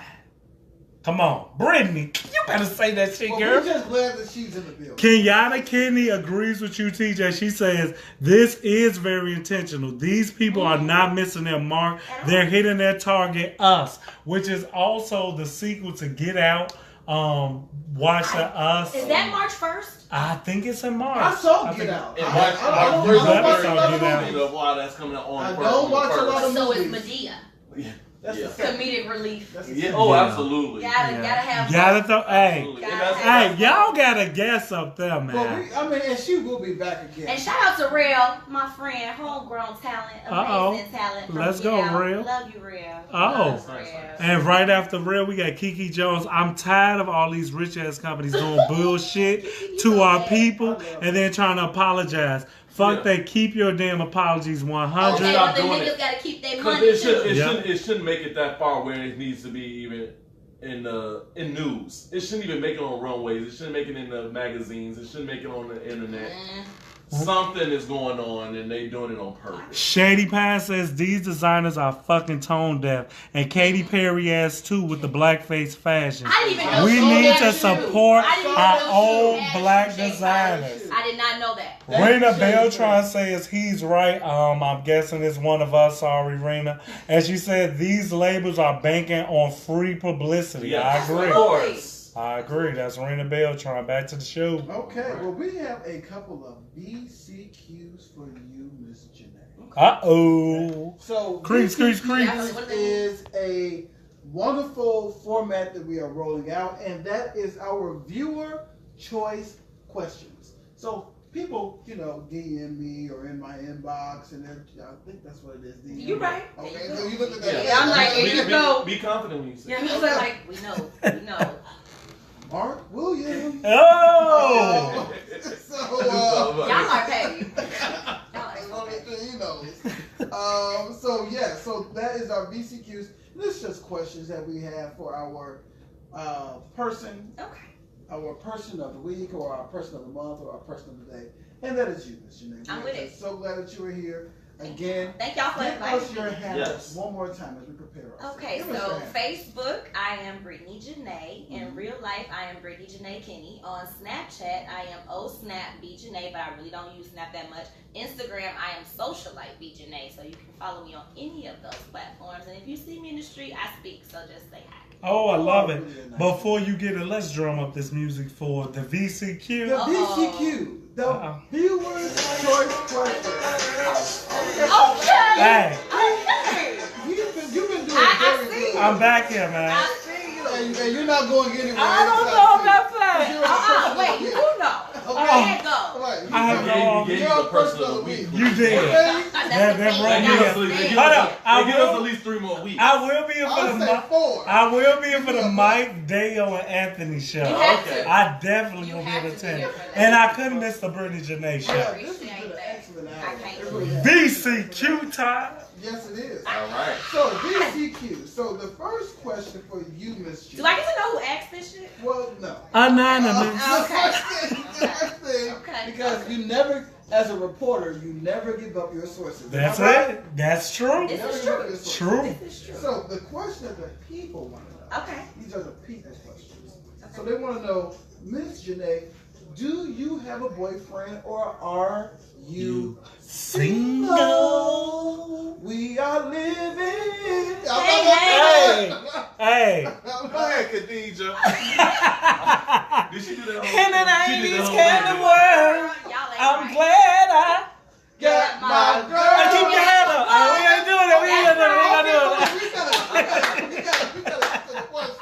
Come on, Brittany, you better say that shit, girl. We're just glad that she's in the building. Kenyatta Kennedy agrees with you, TJ. She says, this is very intentional. These people are not missing their mark. They're hitting their target, us, which is also the sequel to Get Out. Watch Us. Is that March 1st? I think it's in March. I saw Get Out. And I don't Get watch a Out. lot of Get Out. movies. Why that's coming out on I don't watch a lot of So it's movies. Medea. Yeah. That's Yeah. the second. Comedic relief. That's the Yeah. second. Oh, Yeah. absolutely. Gotta have Gotta both. throw. Hey, Absolutely. Gotta And that's- have hey, y'all gotta guess up there, man. Well, and she will be back again. And shout out to Real, my friend, homegrown talent, amazing talent. from Let's go, Get Out. Real. Love you, Real. Oh. Love Nice, Real. And right after Real, we got Kiki Jones. I'm tired of all these rich ass companies doing bullshit to our people and then trying to apologize. Fuck that. Keep your damn apologies 100. Okay, Stop but the doing niggas it. gotta keep their Because money too. it shouldn't make it that far where it needs to be even in news. It shouldn't even make it on runways. It shouldn't make it in the magazines. It shouldn't make it on the internet. Something is going on and they doing it on purpose. Shady Pine says these designers are fucking tone deaf. And Katy Perry ass too with the blackface fashion. I didn't even know We she need had to shoes. support I didn't even our know she own had black shoes. designers. I did not know that. Rena Beltran says he's right. I'm guessing it's one of us. Sorry, Rena. And she said these labels are banking on free publicity. Yes, I agree. of course. I agree. That's Rena Beltran. Back to the show. Okay, well, we have a couple of BCQs for you, Miss Janae. Uh-oh. So, Creeps, creeps, BCQs creeps. is a wonderful format that we are rolling out, and that is our viewer choice questions. So, people, DM me or in my inbox, and I think that's what it is. DM. You right. Okay, so you look at that. Yeah, I'm like, here you go. Be confident when you say Yeah, it. I'm like, we know. Mark Williams. Oh! So, Y'all are petty. he knows. So that is our VCQs. This is just questions that we have for our person, Okay. our person of the week, or our person of the month, or our person of the day, and that is you, Miss Janae. I'm with it. So glad that you are here again. Thank y'all for Give inviting us me. your handle Yes. one more time as we prepare ourselves. Okay, Give us so your handle. Facebook, I am Brittany Janae. In real life, I am Brittany Janae Kenny. On Snapchat, I am OSnapBJanae, but I really don't use Snap that much. Instagram, I am SocialiteBJanae, so you can follow me on any of those platforms. And if you see me in the street, I speak, so just say hi. Oh, I love it. Before you get it, let's drum up this music for the VCQ. The VCQ, the Viewers Choice Question. Okay! Hey, Okay! You've been doing I very see good. I'm back here, man. I see you. And you're not going anywhere. I don't know about that. Wait, you do know. Okay. There you go. Right. I have no- You gave You're the a person of the week. You did. Okay. That That's the wrong. thing. They give Yeah. us, they give Hold us, up. I they give us will- at least 3 more weeks. I will be here for I the would say 4. I will be here for the Mike, Dale, and Anthony show. You have Okay. to. I definitely You will be have in to be attendance. here for that. And I couldn't miss the Brittany Janae Yeah, show. this has Appreciate been an that. excellent I hour. can't It really has. VCQ time. Yes, it is. All right. So VCQ. So the first question for you, Miss G. Do I get to know who asked this shit? Well, no. Anonymous. Okay. The first thing, Okay. because you never, as a reporter, you never give up your sources. That's Am I right? it. That's true. This Never is give up true. your sources. True. This is true. So the question that people want to know. Okay. These are the people's questions. So they want to know, Miss Janae, do you have a boyfriend or are you single? We are living. Hey. Hey. Go ahead, Khadija. Did she do that whole In an she did 80s the whole kind of thing. world, Y'all ain't I'm right. glad I Got my girl. Hey, keep your hand up. We ain't doing it. We ain't doing it. We ain't doing it. We gotta get to the question.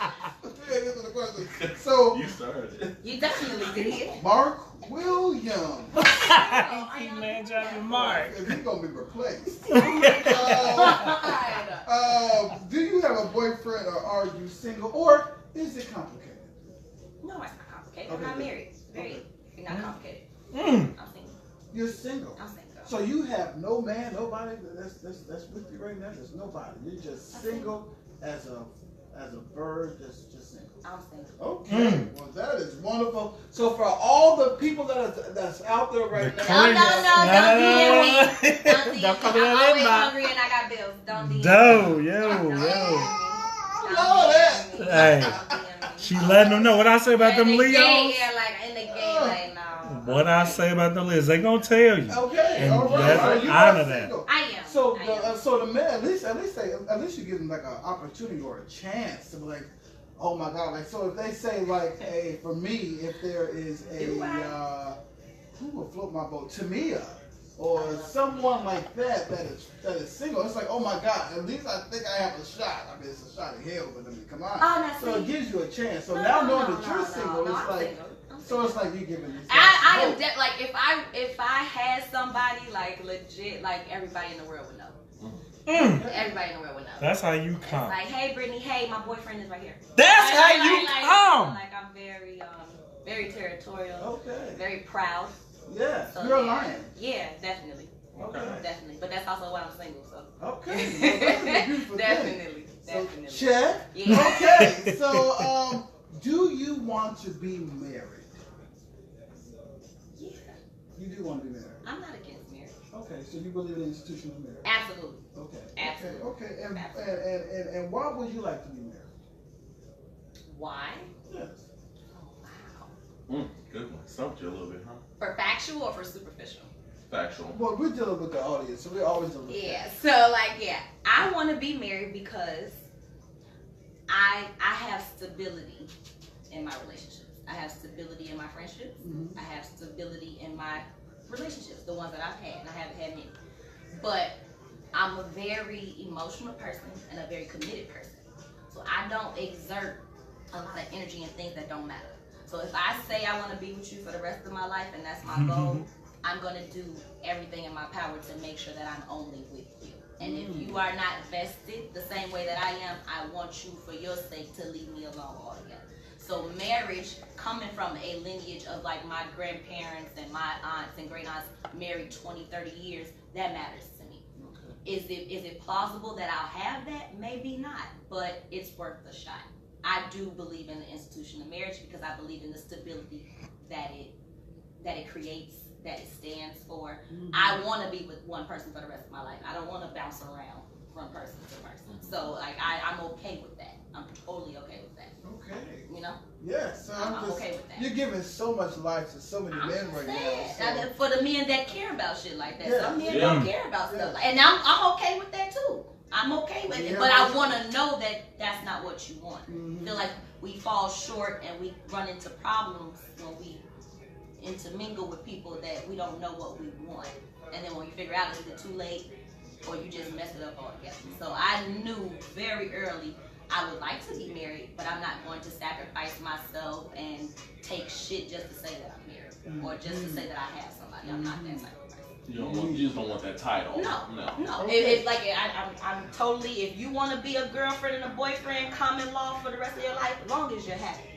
We gotta get to the question. So, You started it. You definitely did. Mark Williams. Man, dropping Mark. If he's gonna be replaced. God. Do you have a boyfriend or are you single or is it complicated? No, it's not complicated. Okay, I'm not good. married. It's very not complicated. Mm. I'm single. You're single. I'm single. So you have no man, nobody that's with you right now. There's nobody. You're just single as a as a bird that's just single? I'm single. Okay, well that is wonderful. So for all the people that's out there right now, No, don't DM me. Don't Don't come DM me. in I'm that always inbox. hungry and I got bills. Don't DM me. No, yo. Don't Love that. DM me. Hey. Don't DM me. She letting them know what I say about In them the gay, Leos. yeah, like in the gay, like no. What I say about them Leos, they gonna tell you. okay, And all right. that's So you honor are that. single. I am. So, I am. so the man, at least you give them like an opportunity or a chance to be like, oh my God, like so if they say like, hey, for me, if there is who will float my boat, Tamia, or someone like that is single, it's like, oh my God, at least I think I have a shot. I mean, it's a shot in hell, but I mean, come on. Oh, no, so it see. gives you a chance. So No, now no, knowing no, that no, you're no, single, no, it's I'm like, single. I'm so single. it's like you giving this. I am like if I had somebody like legit, like everybody in the world would know. Everybody in the world would know. That's how you It's come. like, hey Brittany, hey, my boyfriend is right here. That's Like, how like, you like, come. Like I'm very territorial, Okay. very proud. Yeah, So, you're a yeah. lion. Yeah, definitely, Okay. definitely. But that's also why I'm single. So Okay. Well, that's a beautiful thing. definitely, So, definitely. check. Yeah. Okay. So, do you want to be married? Yeah, You do want to be married. I'm not against marriage. Okay. So you believe in the institution of marriage? Absolutely. Okay. Absolutely. Okay. Absolutely. And why would you like to be married? Why? Yes. Oh wow. Good one. Stumped you a little bit, huh? For factual or for superficial? Factual. Well, we're dealing with the audience, so we're always dealing with Yeah. So like, yeah, I want to be married because I have stability in my relationships. I have stability in my friendships. Mhm. I have stability in my relationships, the ones that I've had, and I haven't had many. But I'm a very emotional person and a very committed person. So I don't exert a lot of energy in things that don't matter. So if I say I want to be with you for the rest of my life and that's my goal, I'm going to do everything in my power to make sure that I'm only with you. And if you are not vested the same way that I am, I want you, for your sake, to leave me alone altogether. So marriage, coming from a lineage of like my grandparents and my aunts and great aunts married 20, 30 years, that matters to me. Okay. Is it plausible that I'll have that? Maybe not, but it's worth a shot. I do believe in the institution of marriage because I believe in the stability that it creates, that it stands for. I want to be with one person for the rest of my life. I don't want to bounce around from person to person. So like I'm okay with that. I'm totally okay with that. Okay. You know? Yes. So I'm okay with that. You're giving so much life to so many men right now. So. For the men that care about shit like that. Yeah. Some men Yeah. don't care about stuff like, and I'm okay with that too. I'm okay with it, but I want to know that that's not what you want. I feel like we fall short and we run into problems when we intermingle with people that we don't know what we want. And then when you figure out, it's either too late or you just mess it up altogether. So I knew very early I would like to be married, but I'm not going to sacrifice myself and take shit just to say that I'm married or just to say that I have somebody. I'm not that type of person. You just don't want that title. No. Okay. It's like I'm totally. If you want to be a girlfriend and a boyfriend, common law for the rest of your life, as long as you're happy.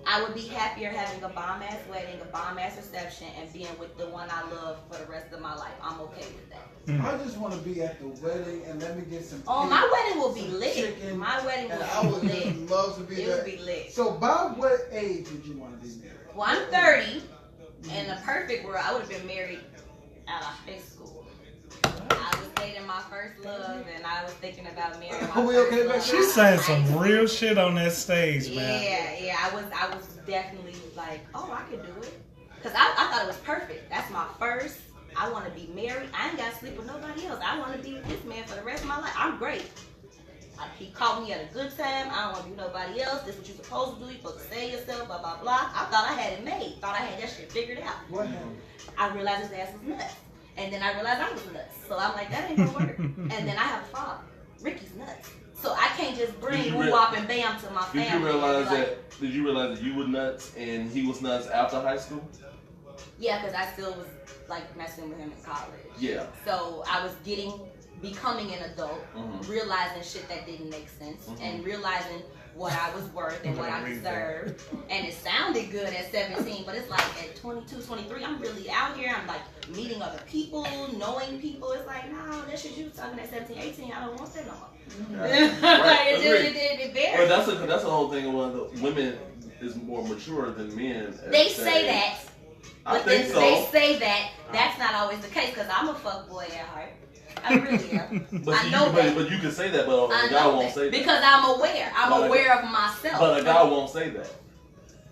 I would be happier having a bomb ass wedding, a bomb ass reception, and being with the one I love for the rest of my life. I'm okay with that. I just want to be at the wedding and let me get some. Oh, cake, my wedding will be some lit. chicken, My wedding and will I would be lit. just love to be It there. would be lit. So, by what age would you want to be married? Well, I'm 30. In a perfect world, I would have been married out of high school. I was dating my first love, and I was thinking about marrying my Are we first okay love. back there? She's saying some real shit on that stage, man. Yeah, I was definitely like, oh, I could do it. Because I thought it was perfect. That's my first. I want to be married. I ain't got to sleep with nobody else. I want to be with this man for the rest of my life. I'm great. He called me at a good time. I don't want to be nobody else. This is what you're supposed to do. You're supposed to say yourself, blah, blah, blah. I thought I had it made. Thought I had that shit figured out. What happened? I realized his ass was nuts. And then I realized I was nuts. So I'm like, that ain't gonna work. And then I have a father. Ricky's nuts. So I can't just bring woo-wop and bam to my family. Did you realize Like, that? Did you realize that you were nuts and he was nuts after high school? yeah, because I still was like messing with him in college. Yeah. So I was becoming an adult, realizing shit that didn't make sense, and realizing what I was worth and what I deserved. And it sounded good at 17, but it's like at 22, 23, I'm really out here. I'm like meeting other people, knowing people. It's like, no, that shit you was talking at 17, 18. I don't want that no more. Right. It varies. Well, that's the whole thing. Of women is more mature than men. They say that. I But think so. they say that. That's not always the case because I'm a fuckboy at heart. I really am. I know that. But you can say that, but I a guy know won't that. say that. Because I'm aware. I'm aware of myself. But a guy won't say that.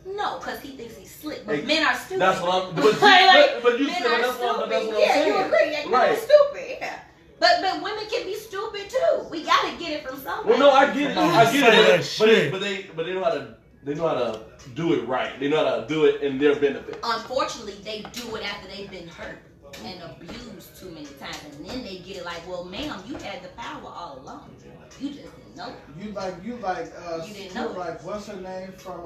No, because he thinks he's slick. But Hey, men are stupid. That's what I'm. But you men said are that's what I'm stupid. Yeah, saying. you agree. Yeah, men Right. are stupid. Yeah. But women can be stupid too. We gotta get it from somewhere. Well, no, I get it. I get Say it. But they know how to do it right. They know how to do it in their benefit. Unfortunately, they do it after they've been hurt and abused too many times, and then they get it like, well, ma'am, you had the power all along. You just didn't know. You didn't know. Like, what's her name from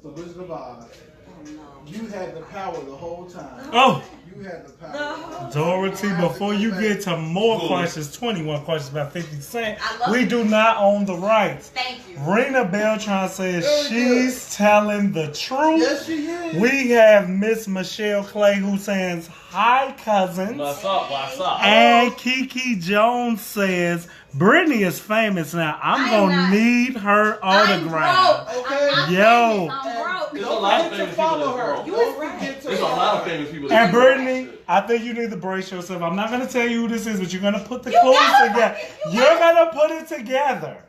The Wizard of Oz? Oh no. You had the power the whole time. Oh, You had the power. No. Dorothy, before you get to more questions, 21 questions about 50 Cent, I love we it. do not own the rights. Thank you. Rena Beltran says Very she's telling the truth. Yes, she is. We have Miss Michelle Clay who says, hi, cousins. What's up? And Kiki Jones says, Brittany is famous now. I'm I am going to not. need her I'm autograph. broke. Okay. I'm not Yo. famous. I'm broke. There's a Don't lot of forget to famous people follow that's her. broke. You Don't was right. forget to There's a follow lot of her. famous people. And that's broke. Brittany, I think you need to brace yourself. I'm not going to tell you who this is, but you're going to put the You clues gotta- together. you You're going to put it together.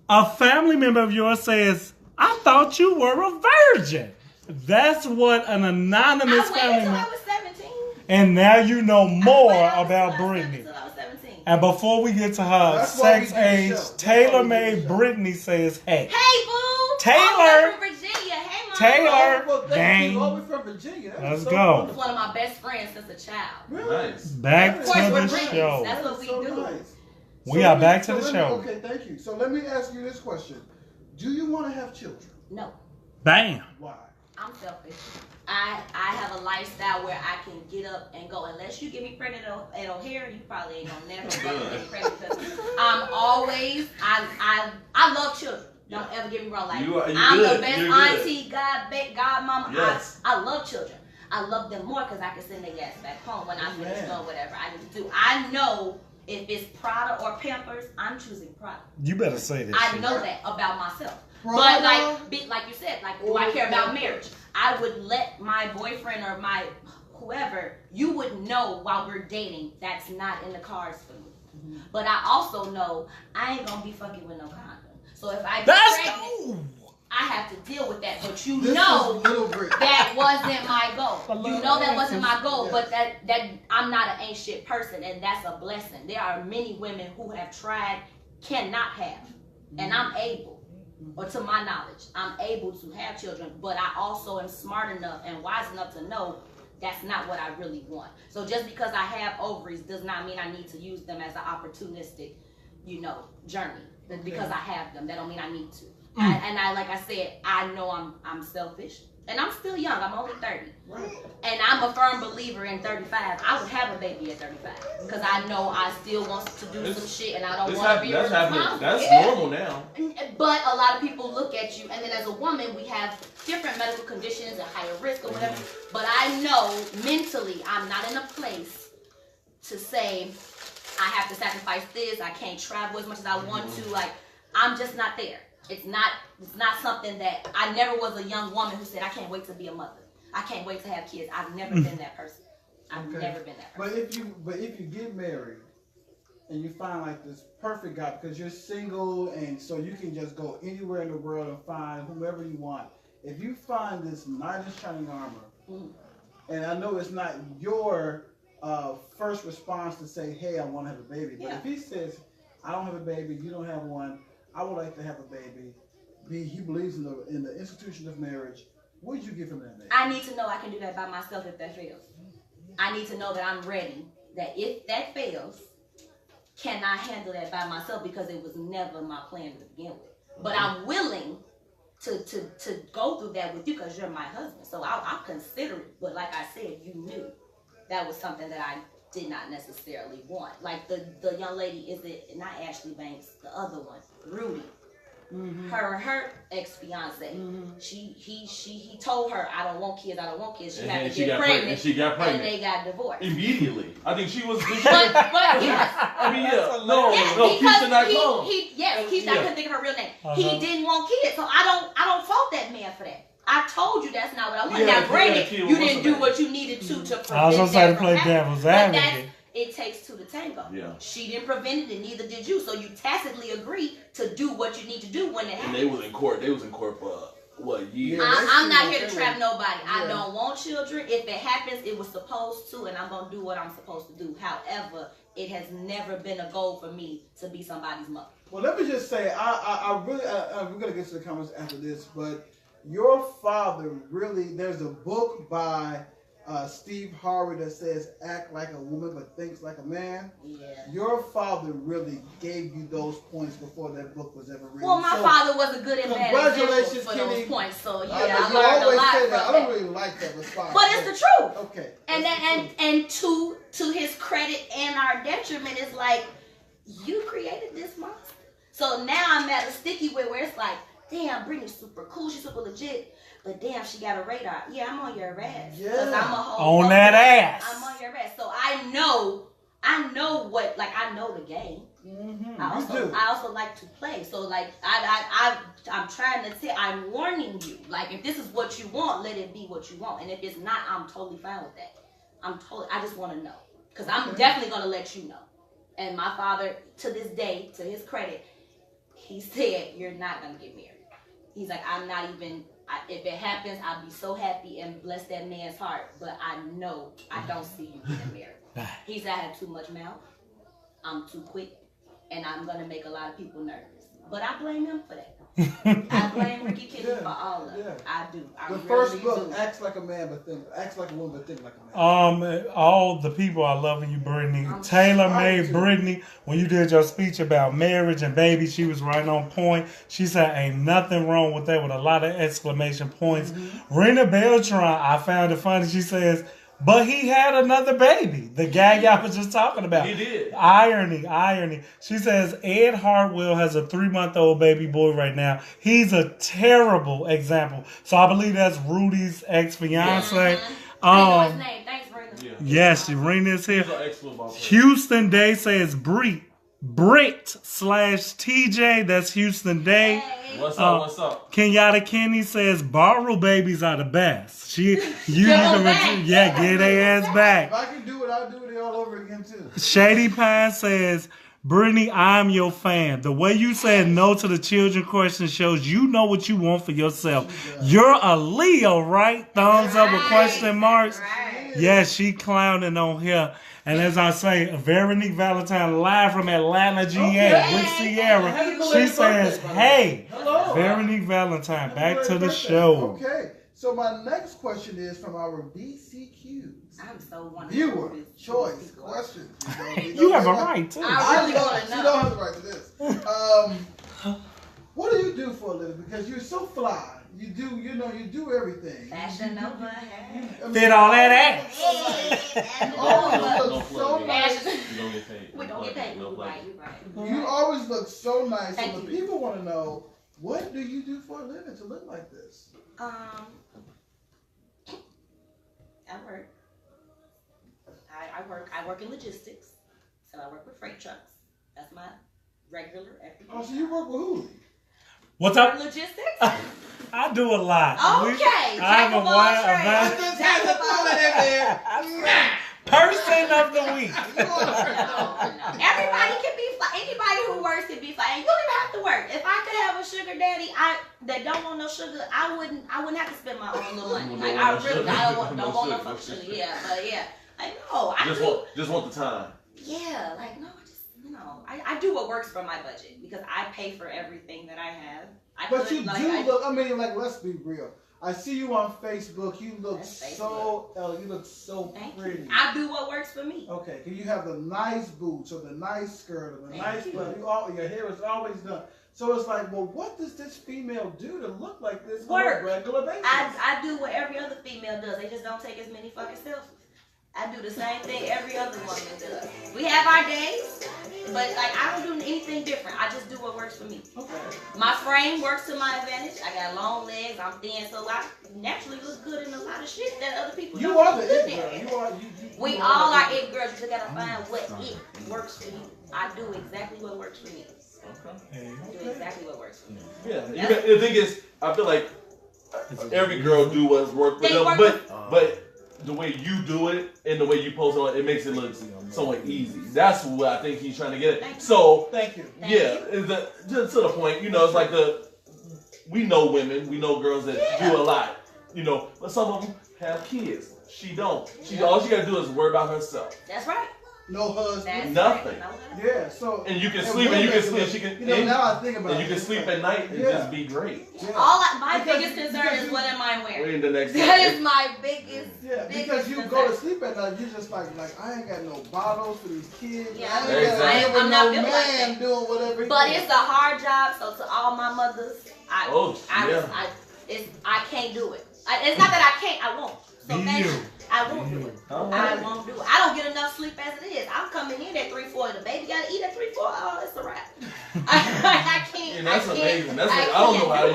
A family member of yours says, I thought you were a virgin. That's what an anonymous I family waited till member. I was 17. And now you know more I waited about till I was Brittany. 17 till I was 17. And before we get to her That's why we sex do the age, show. That's Taylor why we do made the show. Brittany says, hey. Hey, boo. Taylor. All the way from Virginia. Hey, mom. Taylor. Well, thank Dang. you. All the way from Virginia. That Let's was so go. He's wonderful. one of my best friends since a child. Really? Nice. Back Of to course, we're the Britneys. show. That's what we so do. Nice. We are back to the let me- show. Okay, thank you. So let me ask you this question. Do you want to have children? No. Bam. Why? I'm selfish. I have a lifestyle where I can get up and go. Unless you get me pregnant at O'Hare, you probably ain't gonna never fucking get pregnant. Because I'm always I love children. Don't ever get me wrong. Like You I'm good. the best You're good. auntie, godmama. Yes. I love children. I love them more because I can send their ass back home when I finish Amen. doing whatever I need to do. I know if it's Prada or Pampers, I'm choosing Prada. You better say this. I shit. know that about myself. Prada? But like you said, like do I care about Okay. marriage? I would let my boyfriend or my whoever, you would know while we're dating, that's not in the cards for me. Mm-hmm. But I also know I ain't gonna be fucking with no condom. So if I get That's pregnant, I have to deal with that. But you This know is Little Brit. that wasn't my goal. You know that wasn't my goal, Yeah. but that I'm not an ain't shit person, and that's a blessing. There are many women who have tried, cannot have, and I'm able, or to my knowledge, I'm able to have children, but I also am smart enough and wise enough to know that's not what I really want. So just because I have ovaries does not mean I need to use them as an opportunistic, journey. Because I have them, that don't mean I need to. And I, like I said, I know I'm selfish, and I'm still young. I'm only 30, Right. and I'm a firm believer in 35. I would have a baby at 35 because I know I still want to do some shit, and I don't want to be That's happening. responsible. That's Yeah. normal now. But a lot of people look at you, and then as a woman, we have different medical conditions and higher risk or whatever. But I know mentally, I'm not in a place to say I have to sacrifice this. I can't travel as much as I want to. Like, I'm just not there. It's not something that I never was a young woman who said I can't wait to be a mother. I can't wait to have kids. I've never been that person. I've Okay. never been that person. But if you get married and you find like this perfect guy because you're single and so you can just go anywhere in the world and find whomever you want. If you find this knight in shining armor, and I know it's not your first response to say, "Hey, I want to have a baby," but Yeah. if he says, "I don't have a baby, you don't have one, I would like to have a baby," he believes in the institution of marriage, what would you give him that baby? I need to know I can do that by myself if that fails. I need to know that I'm ready. That if that fails, can I handle that by myself because it was never my plan to begin with. But I'm willing to go through that with you because you're my husband. So I'll consider it. But like I said, you knew that was something that I did not necessarily want. Like the young lady, is it not Ashley Banks, the other one, Rudy. her ex-fiance. He told her, I don't want kids. She had to she get pregnant. And she got pregnant. And they got divorced. Immediately. I think she was... but yes. I mean, yeah. No, Keisha not calm. Keisha, I couldn't think of her real name. He didn't want kids, so I don't fault that man for that. I told you that's not what I wanted. Now, granted, you didn't do what you needed to prevent I was going to say to play devil's advocate. It takes two to tango. Yeah. She didn't prevent it, and neither did you. So you tacitly agree to do what you need to do when it happens. And they was in court. They was in court for what, years? I'm not here to trap nobody. I don't want children. If it happens, it was supposed to, and I'm gonna do what I'm supposed to do. However, it has never been a goal for me to be somebody's mother. Well, let me just say, we're gonna get to the comments after this, but your father really. There's a book by Steve Harvey that says "Act like a woman but thinks like a man." Yeah. Your father really gave you those points before that book was ever written. Well, my father was a good and bad congratulations, example for Kenny. those points. So yeah, I learned a lot from that. I don't really like that response, but it's the truth. Okay. And to his credit and our detriment, is like, you created this monster. So now I'm at a sticky way where it's like, damn, Brittany's super cool, she's super legit. But damn, she got a radar. Yeah, I'm on your ass. Yeah. Cause I'm a whole On that ass. I'm on your ass. So I know what, like, I know the game. Mm-hmm. I also like to play. So like I'm trying to say, I'm warning you. Like, if this is what you want, let it be what you want. And if it's not, I'm totally fine with that. I just want to know. Because I'm definitely gonna let you know. And my father, to this day, to his credit, he said, you're not gonna get married. He's like, I'm not even. If it happens, I'll be so happy and bless that man's heart. But I know I don't see you getting married. He said I have too much mouth. I'm too quick. And I'm going to make a lot of people nervous. But I blame him for that. I blame Ricky Kenny for all of it. I do. The first book, Acts Like a Man but Acts Like a Woman but Think Like a Man. All the people are loving you, Brittany. Taylor made Brittany, when you did your speech about marriage and baby, she was right on point. She said, ain't nothing wrong with that, with a lot of exclamation points. Rena Beltran, I found it funny. She says, but he had another baby. The guy y'all was just talking about. He did. Irony. She says, Ed Hartwell has a 3-month-old baby boy right now. He's a terrible example. So I believe that's Rudy's ex-fiance. I know his name. Thanks, Rena. Yes, Rena is here. Houston Day says, Brit/TJ. That's Houston Day. Hey. What's up? Kenyatta Kenny says borrow babies are the best. Get their ass back. If I can do it, I'll do it all over again too. Shady Pine says, Brittany, I'm your fan. The way you said no to the children question shows you know what you want for yourself. You're a Leo, right? Thumbs up with question marks. Right. Yes, she clowning on here. And as I say, Veronique Valentine live from Atlanta, GA with Sierra. She says, hey, hello. Veronique Valentine, back to the show. Okay, so my next question is from our BCQs. I'm so wonderful. Viewer choice questions. You have a right, too. I really want to know. You don't have the right to this. What do you do for a living? Because you're so fly. You do everything. Fashion over hair. Fit all that ass. And You always look so Fashion. nice. You don't get paid. We don't get paid. No You're play. right. You're right. You always look so nice. Thank So the you. people want to know, what do you do for a living to look like this? I work. I work in logistics. So I work with freight trucks. That's my regular everyday. Oh, so you work with who? What's up? Logistics? I do a lot. Okay. I have a person of the week. No. Everybody can be fine. Anybody who works can be fine. You don't even have to work. If I could have a sugar daddy that don't want no sugar, I wouldn't have to spend my own little money. Like, I really don't want no fucking sugar. Yeah, but yeah. Like, no. Just want the time. Yeah, like, no, I do what works for my budget because I pay for everything that I have. But you look, I mean, like, let's be real. I see you on Facebook. You look so pretty. You. I do what works for me. Okay, can you have the nice boots or the nice skirt or the nice blouse? Your hair is always done. So it's like, well, what does this female do to look like this on a regular basis? I do what every other female does. They just don't take as many fucking selfies. I do the same thing every other woman does. We have our days, but like I don't do anything different. I just do what works for me. Okay. My frame works to my advantage. I got long legs. I'm thin, so I naturally look good in a lot of shit that other people You don't are look the good it girl. in. You are. We all are it girls. You just gotta find what it works for you. I do exactly what works for me. Okay. I do exactly what works for me. Yeah. The thing is, I feel like every girl do what's work for They them, work but the way you do it and the way you post on it makes it look somewhat easy. That's what I think he's trying to get at. So Thank you. just to the point, it's like we know women, we know girls that do a lot, but some of them have kids. She don't. All she gotta do is worry about herself. That's right. No husband. That's Nothing. Right. Yeah. So. And you can sleep, and you can sleep. She can. Now I think about and it. you can sleep at night and just be great. Yeah. My biggest concern is what am I wearing? In the next That is my biggest. Yeah, because biggest you concern. go to sleep at night, you're just like I ain't got no bottles for these kids. Yeah, I ain't exactly. got I'm not no built like man that. doing whatever. he But does. it's a hard job, so to all my mothers, I can't do it. It's not that I can't, I won't. So I won't do it. I won't do it. I don't get enough sleep as it is. I'm coming in at 3-4. The baby gotta eat at 3-4. Oh, it's a wrap. I can't. And that's amazing. I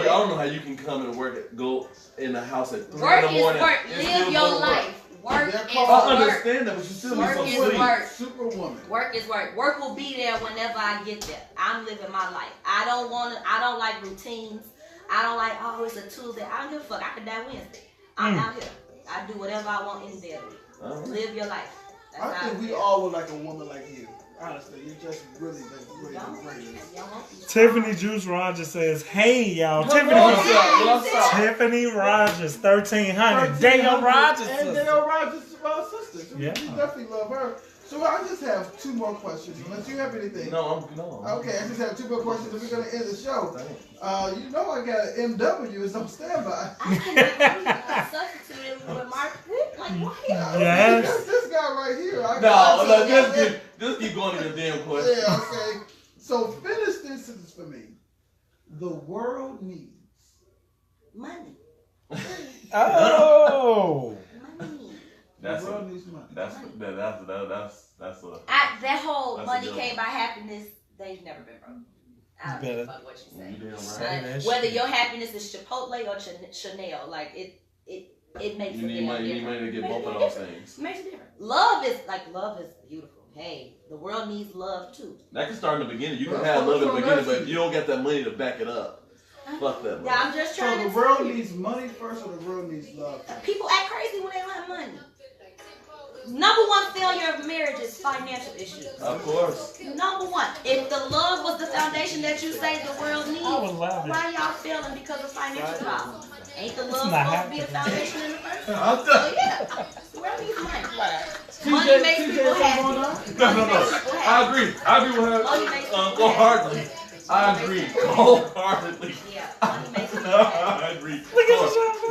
don't know how you can come and go in the house at 3 Work in the is morning. work. and Live still your go to work. life. Work is I work. understand that, but you still need Work some is sleep. work. Superwoman. Work is work. Work will be there whenever I get there. I'm living my life. I don't like routines. I don't like, oh, it's a Tuesday. I don't give a fuck. I can die Wednesday. I'm out here. I do whatever I want any day of the week. Live your life. That's I think we all would like a woman like you. Honestly, you're just really the greatest. Tiffany Juice Rogers says, "Hey y'all, What's up? Tiffany Rogers, 1300. Dale Rogers, And sister. Dale Rogers' sister. Yeah. We definitely love her. So I just have 2 more questions. Unless you have anything. No. Okay, I just have 2 more questions, and we're gonna end the show. I got MW is on standby. I cannot substitute it with Mark. Like, what? Yes. This guy right here. Just keep going to your damn question. Yeah, okay. So finish this sentence for me. The world needs Money. Oh. Money. That's the world needs money. that's a That whole That's a money good came by happiness. They've never been broke. I don't give a fuck what you say. You damn Say that Whether shit. your happiness is Chipotle or Chanel, like it makes You a need damn money. You need money to get both of those things. Makes a difference. Love is beautiful. Hey, the world needs love too. That can start in the beginning. You can have love in the beginning, but if you don't get that money to back it up, fuck that. Yeah, I'm just trying So the to world tell you. needs money first, or the world needs love first? People act crazy when they don't have money. Number one failure of marriage is financial issues. Of course. Number one, if the love was the foundation that you say the world needs, I would love it. why y'all failing because of financial problems? Ain't the love not supposed to be the happening. foundation in the first place? I'm So yeah, the world needs money. Money makes people happy. No. I agree with her wholeheartedly. I agree wholeheartedly. Yeah, money makes people happy. I agree.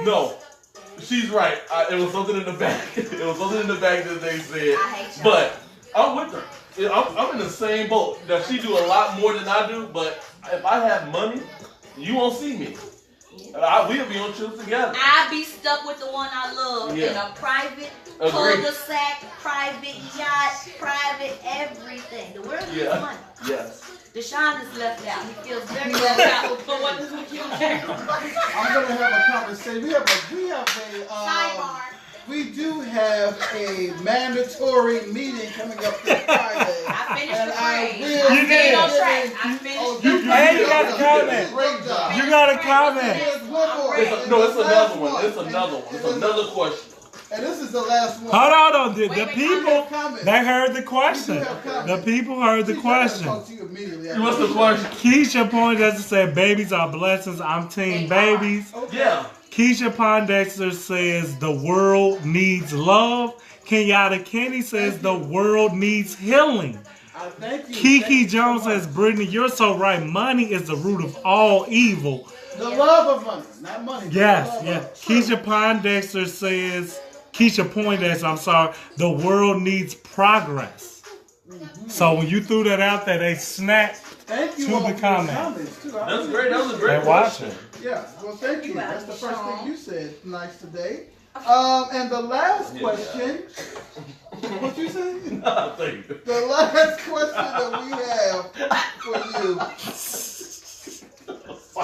No. She's right. It was something in the back. It was something in the back that they said. I hate y'all. But I'm with her. I'm in the same boat. Now she do a lot more than I do. But if I have money, you won't see me. We'll be on trips together. I be stuck with the one I love in a private cul-de-sac, private yacht, private everything. The world needs money. Yes. DESHONE is left out. He feels very left out. But what the fuck you care? I'm gonna have a conversation. We have a Sidebar. we do have a mandatory meeting coming up this Friday. I finished And the I phrase. will I'm You staying did. on track. I finished the Hey, you got a comment. Great job. You got a comment. There's one more. It's another one. It's another one. It's another question. And this is the last one. Hold on, the Wait, people, comment. they heard the question. We do have comments. The people heard the Keisha, I'm gonna question. talk to you immediately after What's the this. question? Keisha Poindexter said, babies are blessings. I'm team They are. babies. Okay. Yeah. Keisha Poindexter says, the world needs love. Kenyatta Kenny says, the world needs healing. Thank you. Thank Kiki you so Jones much. says, Brittany, you're so right. Money is the root of all evil. The love of money, not money. but Yes, the love yes. of it. Keisha Poindexter says, Keisha Poindexter, I'm sorry, the world needs progress. So when you threw that out there, they snapped. Thank you To all the for your comment. comments too. I That's really great. That was a great They're question. watching. Yeah, well, thank you. You That's the first Sean. thing you said nice today. And the last question What you say? Nothing. The last question that we have for you.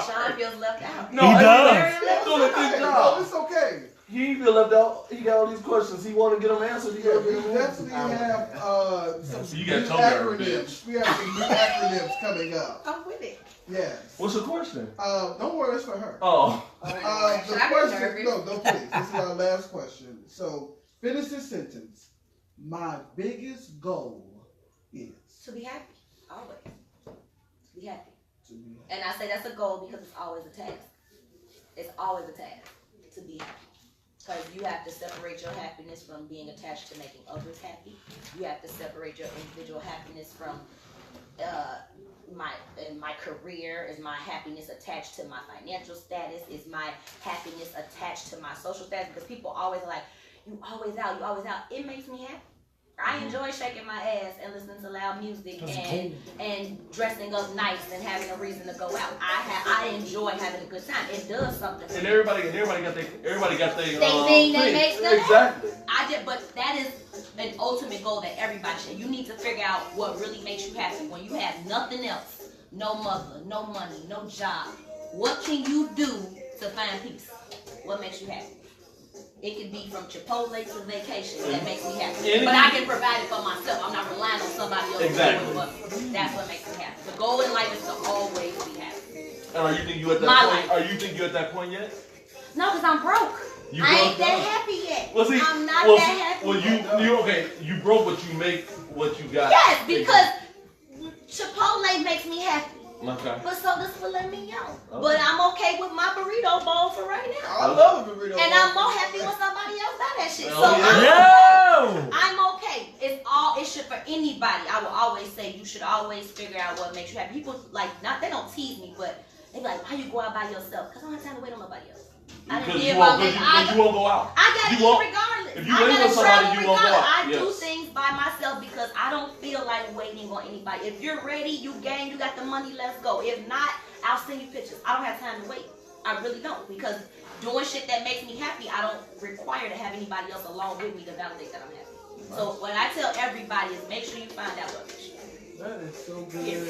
Sean feels left out. No, He I does. mean, he's doing a good No, job. it's okay. He feel left out. He got all these questions. He want to get them answered. He Yeah, got to we get them definitely answered. have some So you got new tongue there, acronyms. We have some new acronyms coming up. I'm with it. Yes. What's your question? Don't worry, it's for her. Oh. The Should I be question, nervous? no, please. This is our last question. So, finish this sentence. My biggest goal is To be happy. Always. To be happy. to be And I say that's a goal because it's always a task. It's always a task to be happy. Because you have to separate your happiness from being attached to making others happy. You have to separate your individual happiness from my career. Is my happiness attached to my financial status? Is my happiness attached to my social status? Because people always are like, you always out, you always out. It makes me happy. I enjoy shaking my ass and listening to loud music and dressing up nice and having a reason to go out. I enjoy having a good time. It does something. And everybody got their They think that makes them exactly. but that is an ultimate goal that everybody should. You need to figure out what really makes you happy when you have nothing else, no mother, no money, no job. What can you do to find peace? What makes you happy? It could be from Chipotle to vacation. That makes me happy. But I can provide it for myself. I'm not relying on somebody else. Exactly. To do it, but that's what makes me happy. The goal in life is to always be happy. And are you think you at that My point? life. Are you think you at that point yet? No, because I'm broke. You I ain't broke that down. happy yet. Well, see, I'm not well, that see, happy. Well, you okay? You broke, but you make what you got. Yes, because Chipotle makes me happy. Okay. But so does filet mignon. Okay. But I'm okay with my burrito bowl for right now. I love a burrito. And I'm more happy when somebody else buy that shit. Oh, So Yo! I'm okay. It should for anybody. I will always say you should always figure out what makes you happy. People they don't tease me, but they be like, why you go out by yourself? Because I don't have time to wait on nobody else. I didn't Because give you up. won't go out. I gotta You eat won't- regardless. if you I wait gotta on somebody, travel you won't go regardless. out. I do Yes. things by myself because I don't feel like waiting on anybody. If you're ready, you game, you got the money, let's go. If not, I'll send you pictures. I don't have time to wait. I really don't, because doing shit that makes me happy, I don't require to have anybody else along with me to validate that I'm happy. So what I tell everybody is make sure you find out what makes you happy. That is so good.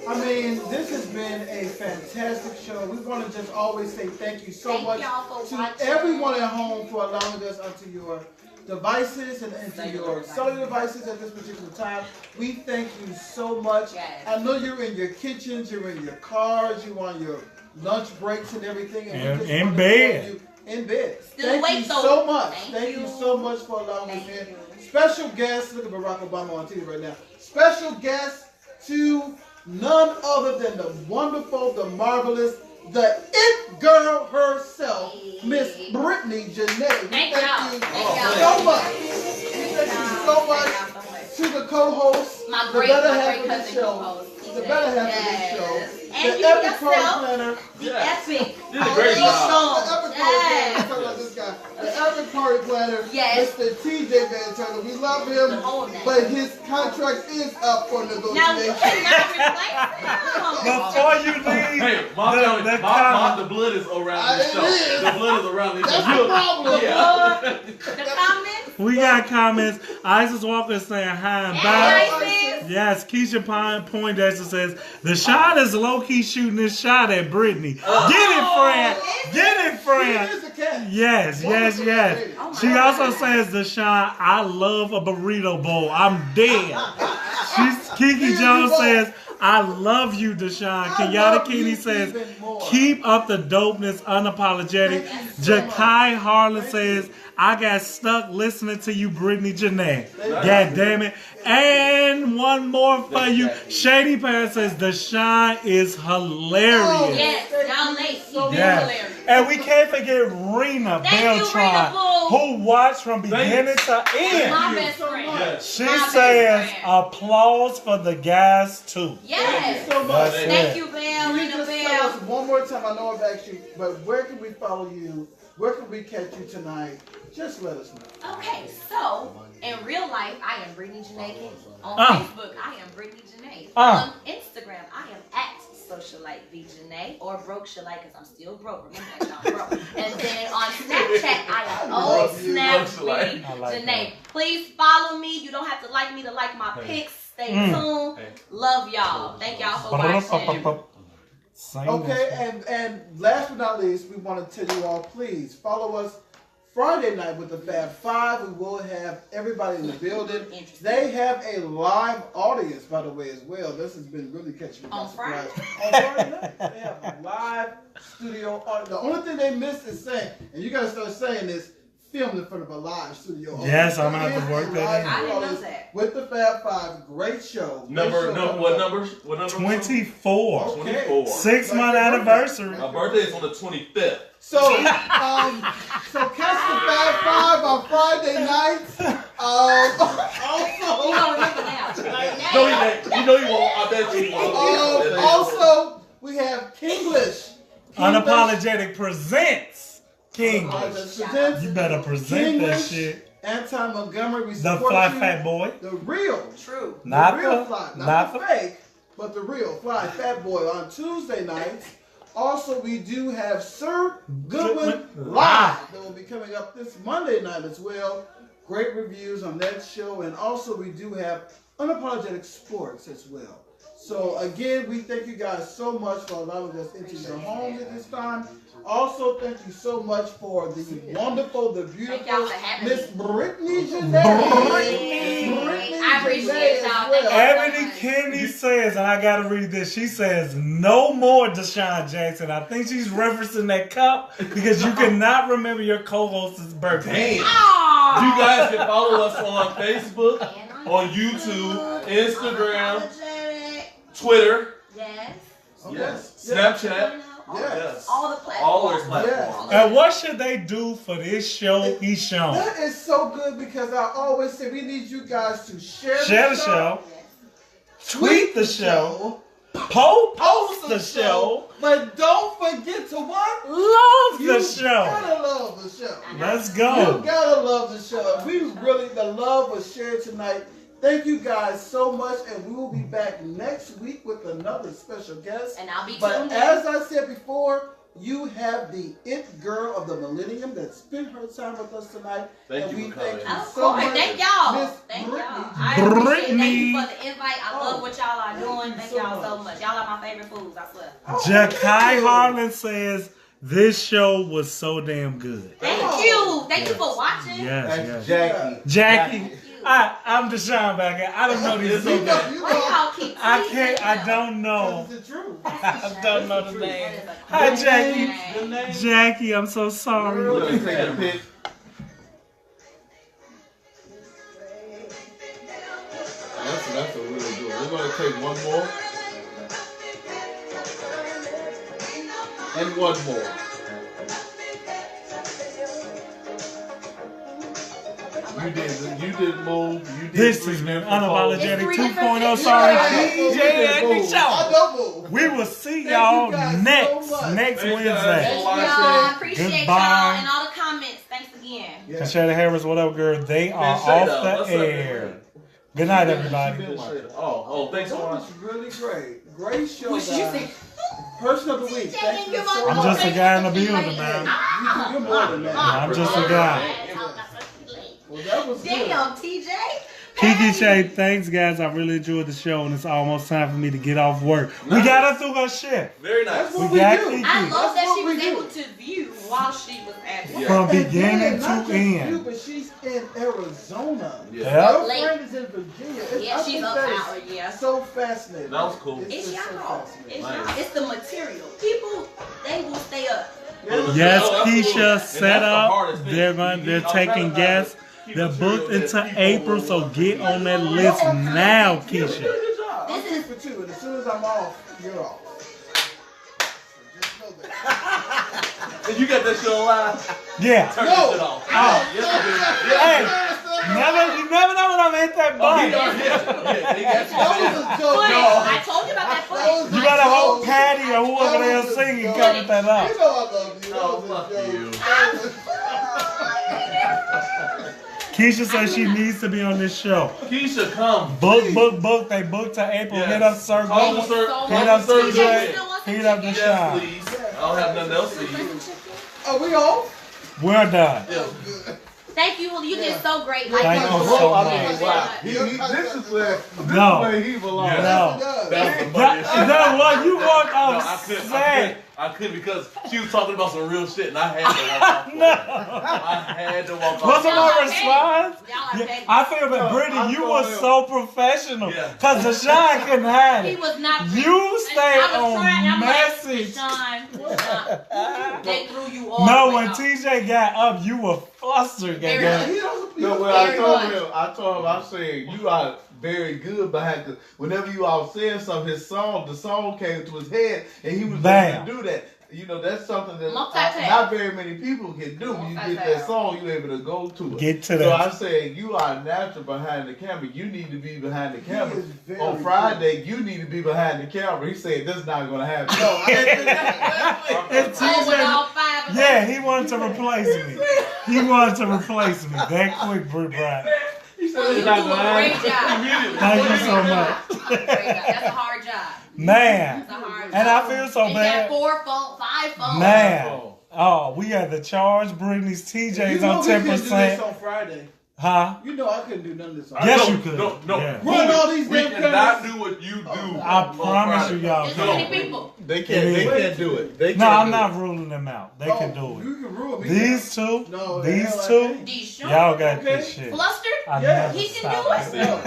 I mean, this has been a fantastic show. We want to just always say thank you so Thank much y'all for to watching. everyone at home for allowing us onto your devices and into your cellular devices at this particular time. We thank you so much. Yes. I know you're in your kitchens, you're in your cars, you're on your lunch breaks and everything. And we just in wanna bed. thank you in bed. Still Thank awake, you though. so much. Thank Thank you you. so much for allowing us Thank in. you. Special guest, look at Barack Obama on TV right now. Special guest to none other than the wonderful, the marvelous, the it girl herself, Miss Brittany Janae. Thank y'all. you Thank y'all. so much. We thank you so much to the co-host, My the great better half of cousin this show, co-host. the better half Yes. of this show, And the you epic party yourself. planner. The Yes. epic. Did a great The job. epic party Yes. planner. Talk about this guy. The epic party planner, Yes. Mr. TJ Van Turner. We love him, The whole name. but his contract is up for Now you negotiation. cannot replace him. Before you leave, Hey, the blood is around this It show. is. The blood is around this That's show. the problem. Yeah. The comments. we got comments. Isis Walker saying hi and bye. Hey, Isis. Yes, Keisha Poindexter says the shot is low key shooting this shot at Brittany. Get it, friend. Get it, She friend. is a cat. Yes, yes, yes. Oh my She also God. says, Deshaun, I love a burrito bowl. I'm dead. Kiki Jones says, I love you, Deshaun. Kenyatta Keeney says, keep up the dopeness, unapologetic. Jakai Harlan says, I got stuck listening to you, Brittany Janae. God damn it. And one more for you. Shady Parent says, Deshaun is hilarious. Yes, y'all late. He been Yes. hilarious. And we can't forget Rena Thank you, Beltran, Rena Boo. who watched from beginning to My end. best friend. Yes. She My best says friend. applause for the guys too. Yes. so much. That's Thank it. you, Belle. Can you Rena just tell us Belle. one more time? I know I've asked you, but where can we follow you? Where can we catch you tonight? Just let us know. Okay, so in real life, I am Brittany Janae King. On Facebook, I am Brittany Janae. On Instagram, I am at Socialite V Janae or Broke Shalite because I'm still broke. Remember that, I'm broke. And then on Snapchat, I am love you, Snap Socialite. story. I like Janae, that. please follow me. You don't have to like me to like my pics. Stay tuned. Love y'all. Thank y'all for watching. Okay, and last but not least, we want to tell you all, please follow us Friday night with the Fab Five. We will have everybody in the building. They have a live audience, by the way, as well. This has been really catching me by surprise. On Friday night, they have a live studio audience. The only thing they missed is saying, and you got to start saying this, filmed in front of a live studio audience. Yes, I'm going to have to work that in. I didn't know that. With the Fab Five, great show. What number? 24. Okay. 24. 6-month anniversary. My birthday is on the 25th. So catch the Fab Five on Friday nights. You don't remember now. You know you won't. I bet you won't. Also, we have Kinglish. Unapologetic presents Kinglish. You better present that Kinglish, shit. Anti Montgomery. The Fly Fat Boy. The real. True. Not the real the fly. not Not the the fake, but the real Fly Fat Boy on Tuesday nights. Also, we do have Sir Goodwin Live that will be coming up this Monday night as well. Great reviews on that show. And also, we do have Unapologetic Sports as well. So, again, we thank you guys so much for allowing us into your homes at this time. Also, thank you so much for the wonderful, the beautiful Miss Brittany Janae. I appreciate y'all. Thank y'all so Ebony much. Kennedy says, and I gotta read this. She says, "No more Deshaun Jackson." I think she's referencing that cup because you cannot remember your co-host's birthday. Damn. Aw. You guys can follow us on Facebook, on YouTube, Instagram, Twitter, Yes. yes, Snapchat, Yes. All the platforms. all those platforms. And what should they do for this show he's shown? That is so good because I always say we need you guys to share Share the show, tweet the show, post the show, but don't forget to what? love You the show. gotta love the show. Let's You go. gotta love the show. The love was shared tonight. Thank you guys so much, and we will be back next week with another special guest. And I'll be But tuned in. as I said before, you have the it girl of the millennium that spent her time with us tonight. Thank and you we for thank coming. you Of so course. much. Thank y'all. Miss Thank Brittany. y'all. I appreciate it. Thank Brittany. you for the invite. I love what y'all are doing. Thank so y'all so much. much. Y'all are my favorite foods, I swear. Jakai Harlan says, "This show was so damn good." Thank Oh. you. Thank you for watching. Yes, yes. Jackie. Jackie, I'm Deshaun back here. I don't know these You people. know, Why y'all keep I teasing can't. I them? don't know. That's the truth. I don't know the That name. is a Hi, cool Jackie. name. name. Jackie, I'm so sorry. Let me take a pic. That's a really good one. We're going to take one more. And one more. You did move. You did. This has been Unapologetic It's 2.0 3 starring different DJ and the I show. double. We will see Thank y'all you guys so next much. next Thanks, Wednesday. guys. Thank y'all. Appreciate Goodbye. y'all and all the comments. Thanks again. Yeah. Conchetta Harris, what up, girl? They are Miss Shada, off what's the up, air. man? Good night, everybody. Oh, thanks That for was watching. really great. Great show, What you guys. think? Person of the week. Thank you so I'm much. just a guy in the building, man. You're more than that. I'm just a guy. Well, that was good. Damn, TJ. Kiki Shay, thanks, guys. I really enjoyed the show, and it's almost time for me to get off work. We got her through her shift. Very nice. That's what We we got do. Kiki. I love that That's she what was we able do. to view while she was at work. Yeah. From And beginning then, not to just you, end. but she's in Arizona. Yeah. Yep. Her friend is in Virginia. Yeah, I she's think up that is hour, yeah. so fascinating. That was cool. It's just so y'all. fascinating. It's Nice. y'all. It's the material. People, they will stay up. Yes, Absolutely. Keisha And set that's the up. hardest thing. They're I'm trying taking to guests. keep They're material booked that into people April, so will- get on that list now, You did a Keisha. good job. I'm This is- 2 for 2, and as soon as I'm off, you're off. So just know that. And you got that shit on live? Yeah. Turn No. that shit off. Oh. Yes, I did. Hey, Yes, you never know when I'm hit that Oh, he button. done. Yeah, he got That was a joke. Footage. y'all. I told you about that That was footage. You a better joke. hope Patty or whoever That they're was a singing joke. covered that up. You know I love you. That Oh, was a fuck joke. you. That was- Keisha says she needs to be on this show. Keisha, come. Book. They booked to April. Yes. Hit up Sir Call the Gold. sir. Hit up Sir TJ, J. you still want some Hit up the chicken? Yes, shop. please. I don't have nothing else to eat. Are we off? We're done. Yeah. Good. Thank you, Julio. You did so great. Thank you Bro, so I much. mean, wow. This is where he belongs. No. That's the funniest shit. That what you want No, upset. I couldn't because she was talking about some real shit and I had to walk off. No. I had to walk off. What's my response? Y'all are Yeah, petty. I feel that No, Brittany, I you told was him. so professional. Yeah. Cause Deshaun couldn't hide He it. was not. You stayed I was trying, on I'm message. Like, Deshaun, they threw you all. No, the way when off. TJ got up, you were flustered. Very goddamn. No, when Very I told him, I said, you are very good behind, because whenever you all said something, the song came to his head, and he was Bam. able to do that. You know, that's something that Multitask. not very many people can do. When you get that Multitask. song, you're able to go to it. Get to So that. I said, you are natural behind the camera. You need to be behind the camera. is very On Friday, you need to be behind the camera. He said, that's not going to happen. No, I didn't think that. And Oh, with all TJ, five of yeah, them. he wanted to replace me. He wanted to replace me that quick, Britt Bright. He said, You it's do not a going to great happen. job. Thank you so much. Great job. That's a hard job. Man. That's a hard job. And I feel so And you bad. got 4 phones, 5 phones. Man. Oh, we had to charge Brittany's TJs You know on we couldn't do this 10%. on Friday. Huh? You know I couldn't do none of this on Yes, Friday. you could. No. Yeah. Run all these We damn cannot cameras. do what you do. I promise you, y'all. There's too many people. They can't do it. They No, can't I'm do not it. ruling them out. They Oh, can do it. You can rule me. These two, No, the these hell I two, can't. DESHONE. y'all got Okay. this shit. Flustered? I Yeah. never He can stop do it. myself.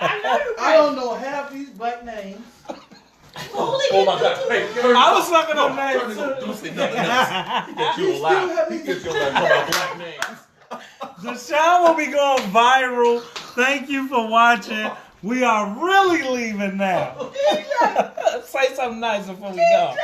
I know you I don't know half these black names. Holy Oh my God! Hey, I was fucking on Turn it that up. Don't say nothing else. He gets you a laugh. He gets you a laugh. Talk about black names. Deshaun will be going viral. Thank you for watching. We are really leaving now. Say something nice before we go.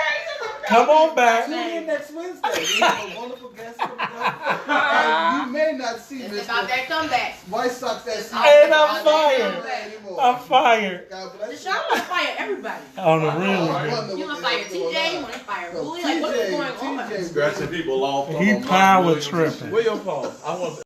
Come on back. Tune in next Wednesday. We have a wonderful guest coming up. You may not see It's about Mr. that comeback. White Sox that And I'm fired. anymore. I'm fired. God bless Deshaun want to fire everybody. On the you. real. You want to fire TJ? You want to fire Willie? Like, what is going on? Scratching people off. He power tripping. Where your phone? I want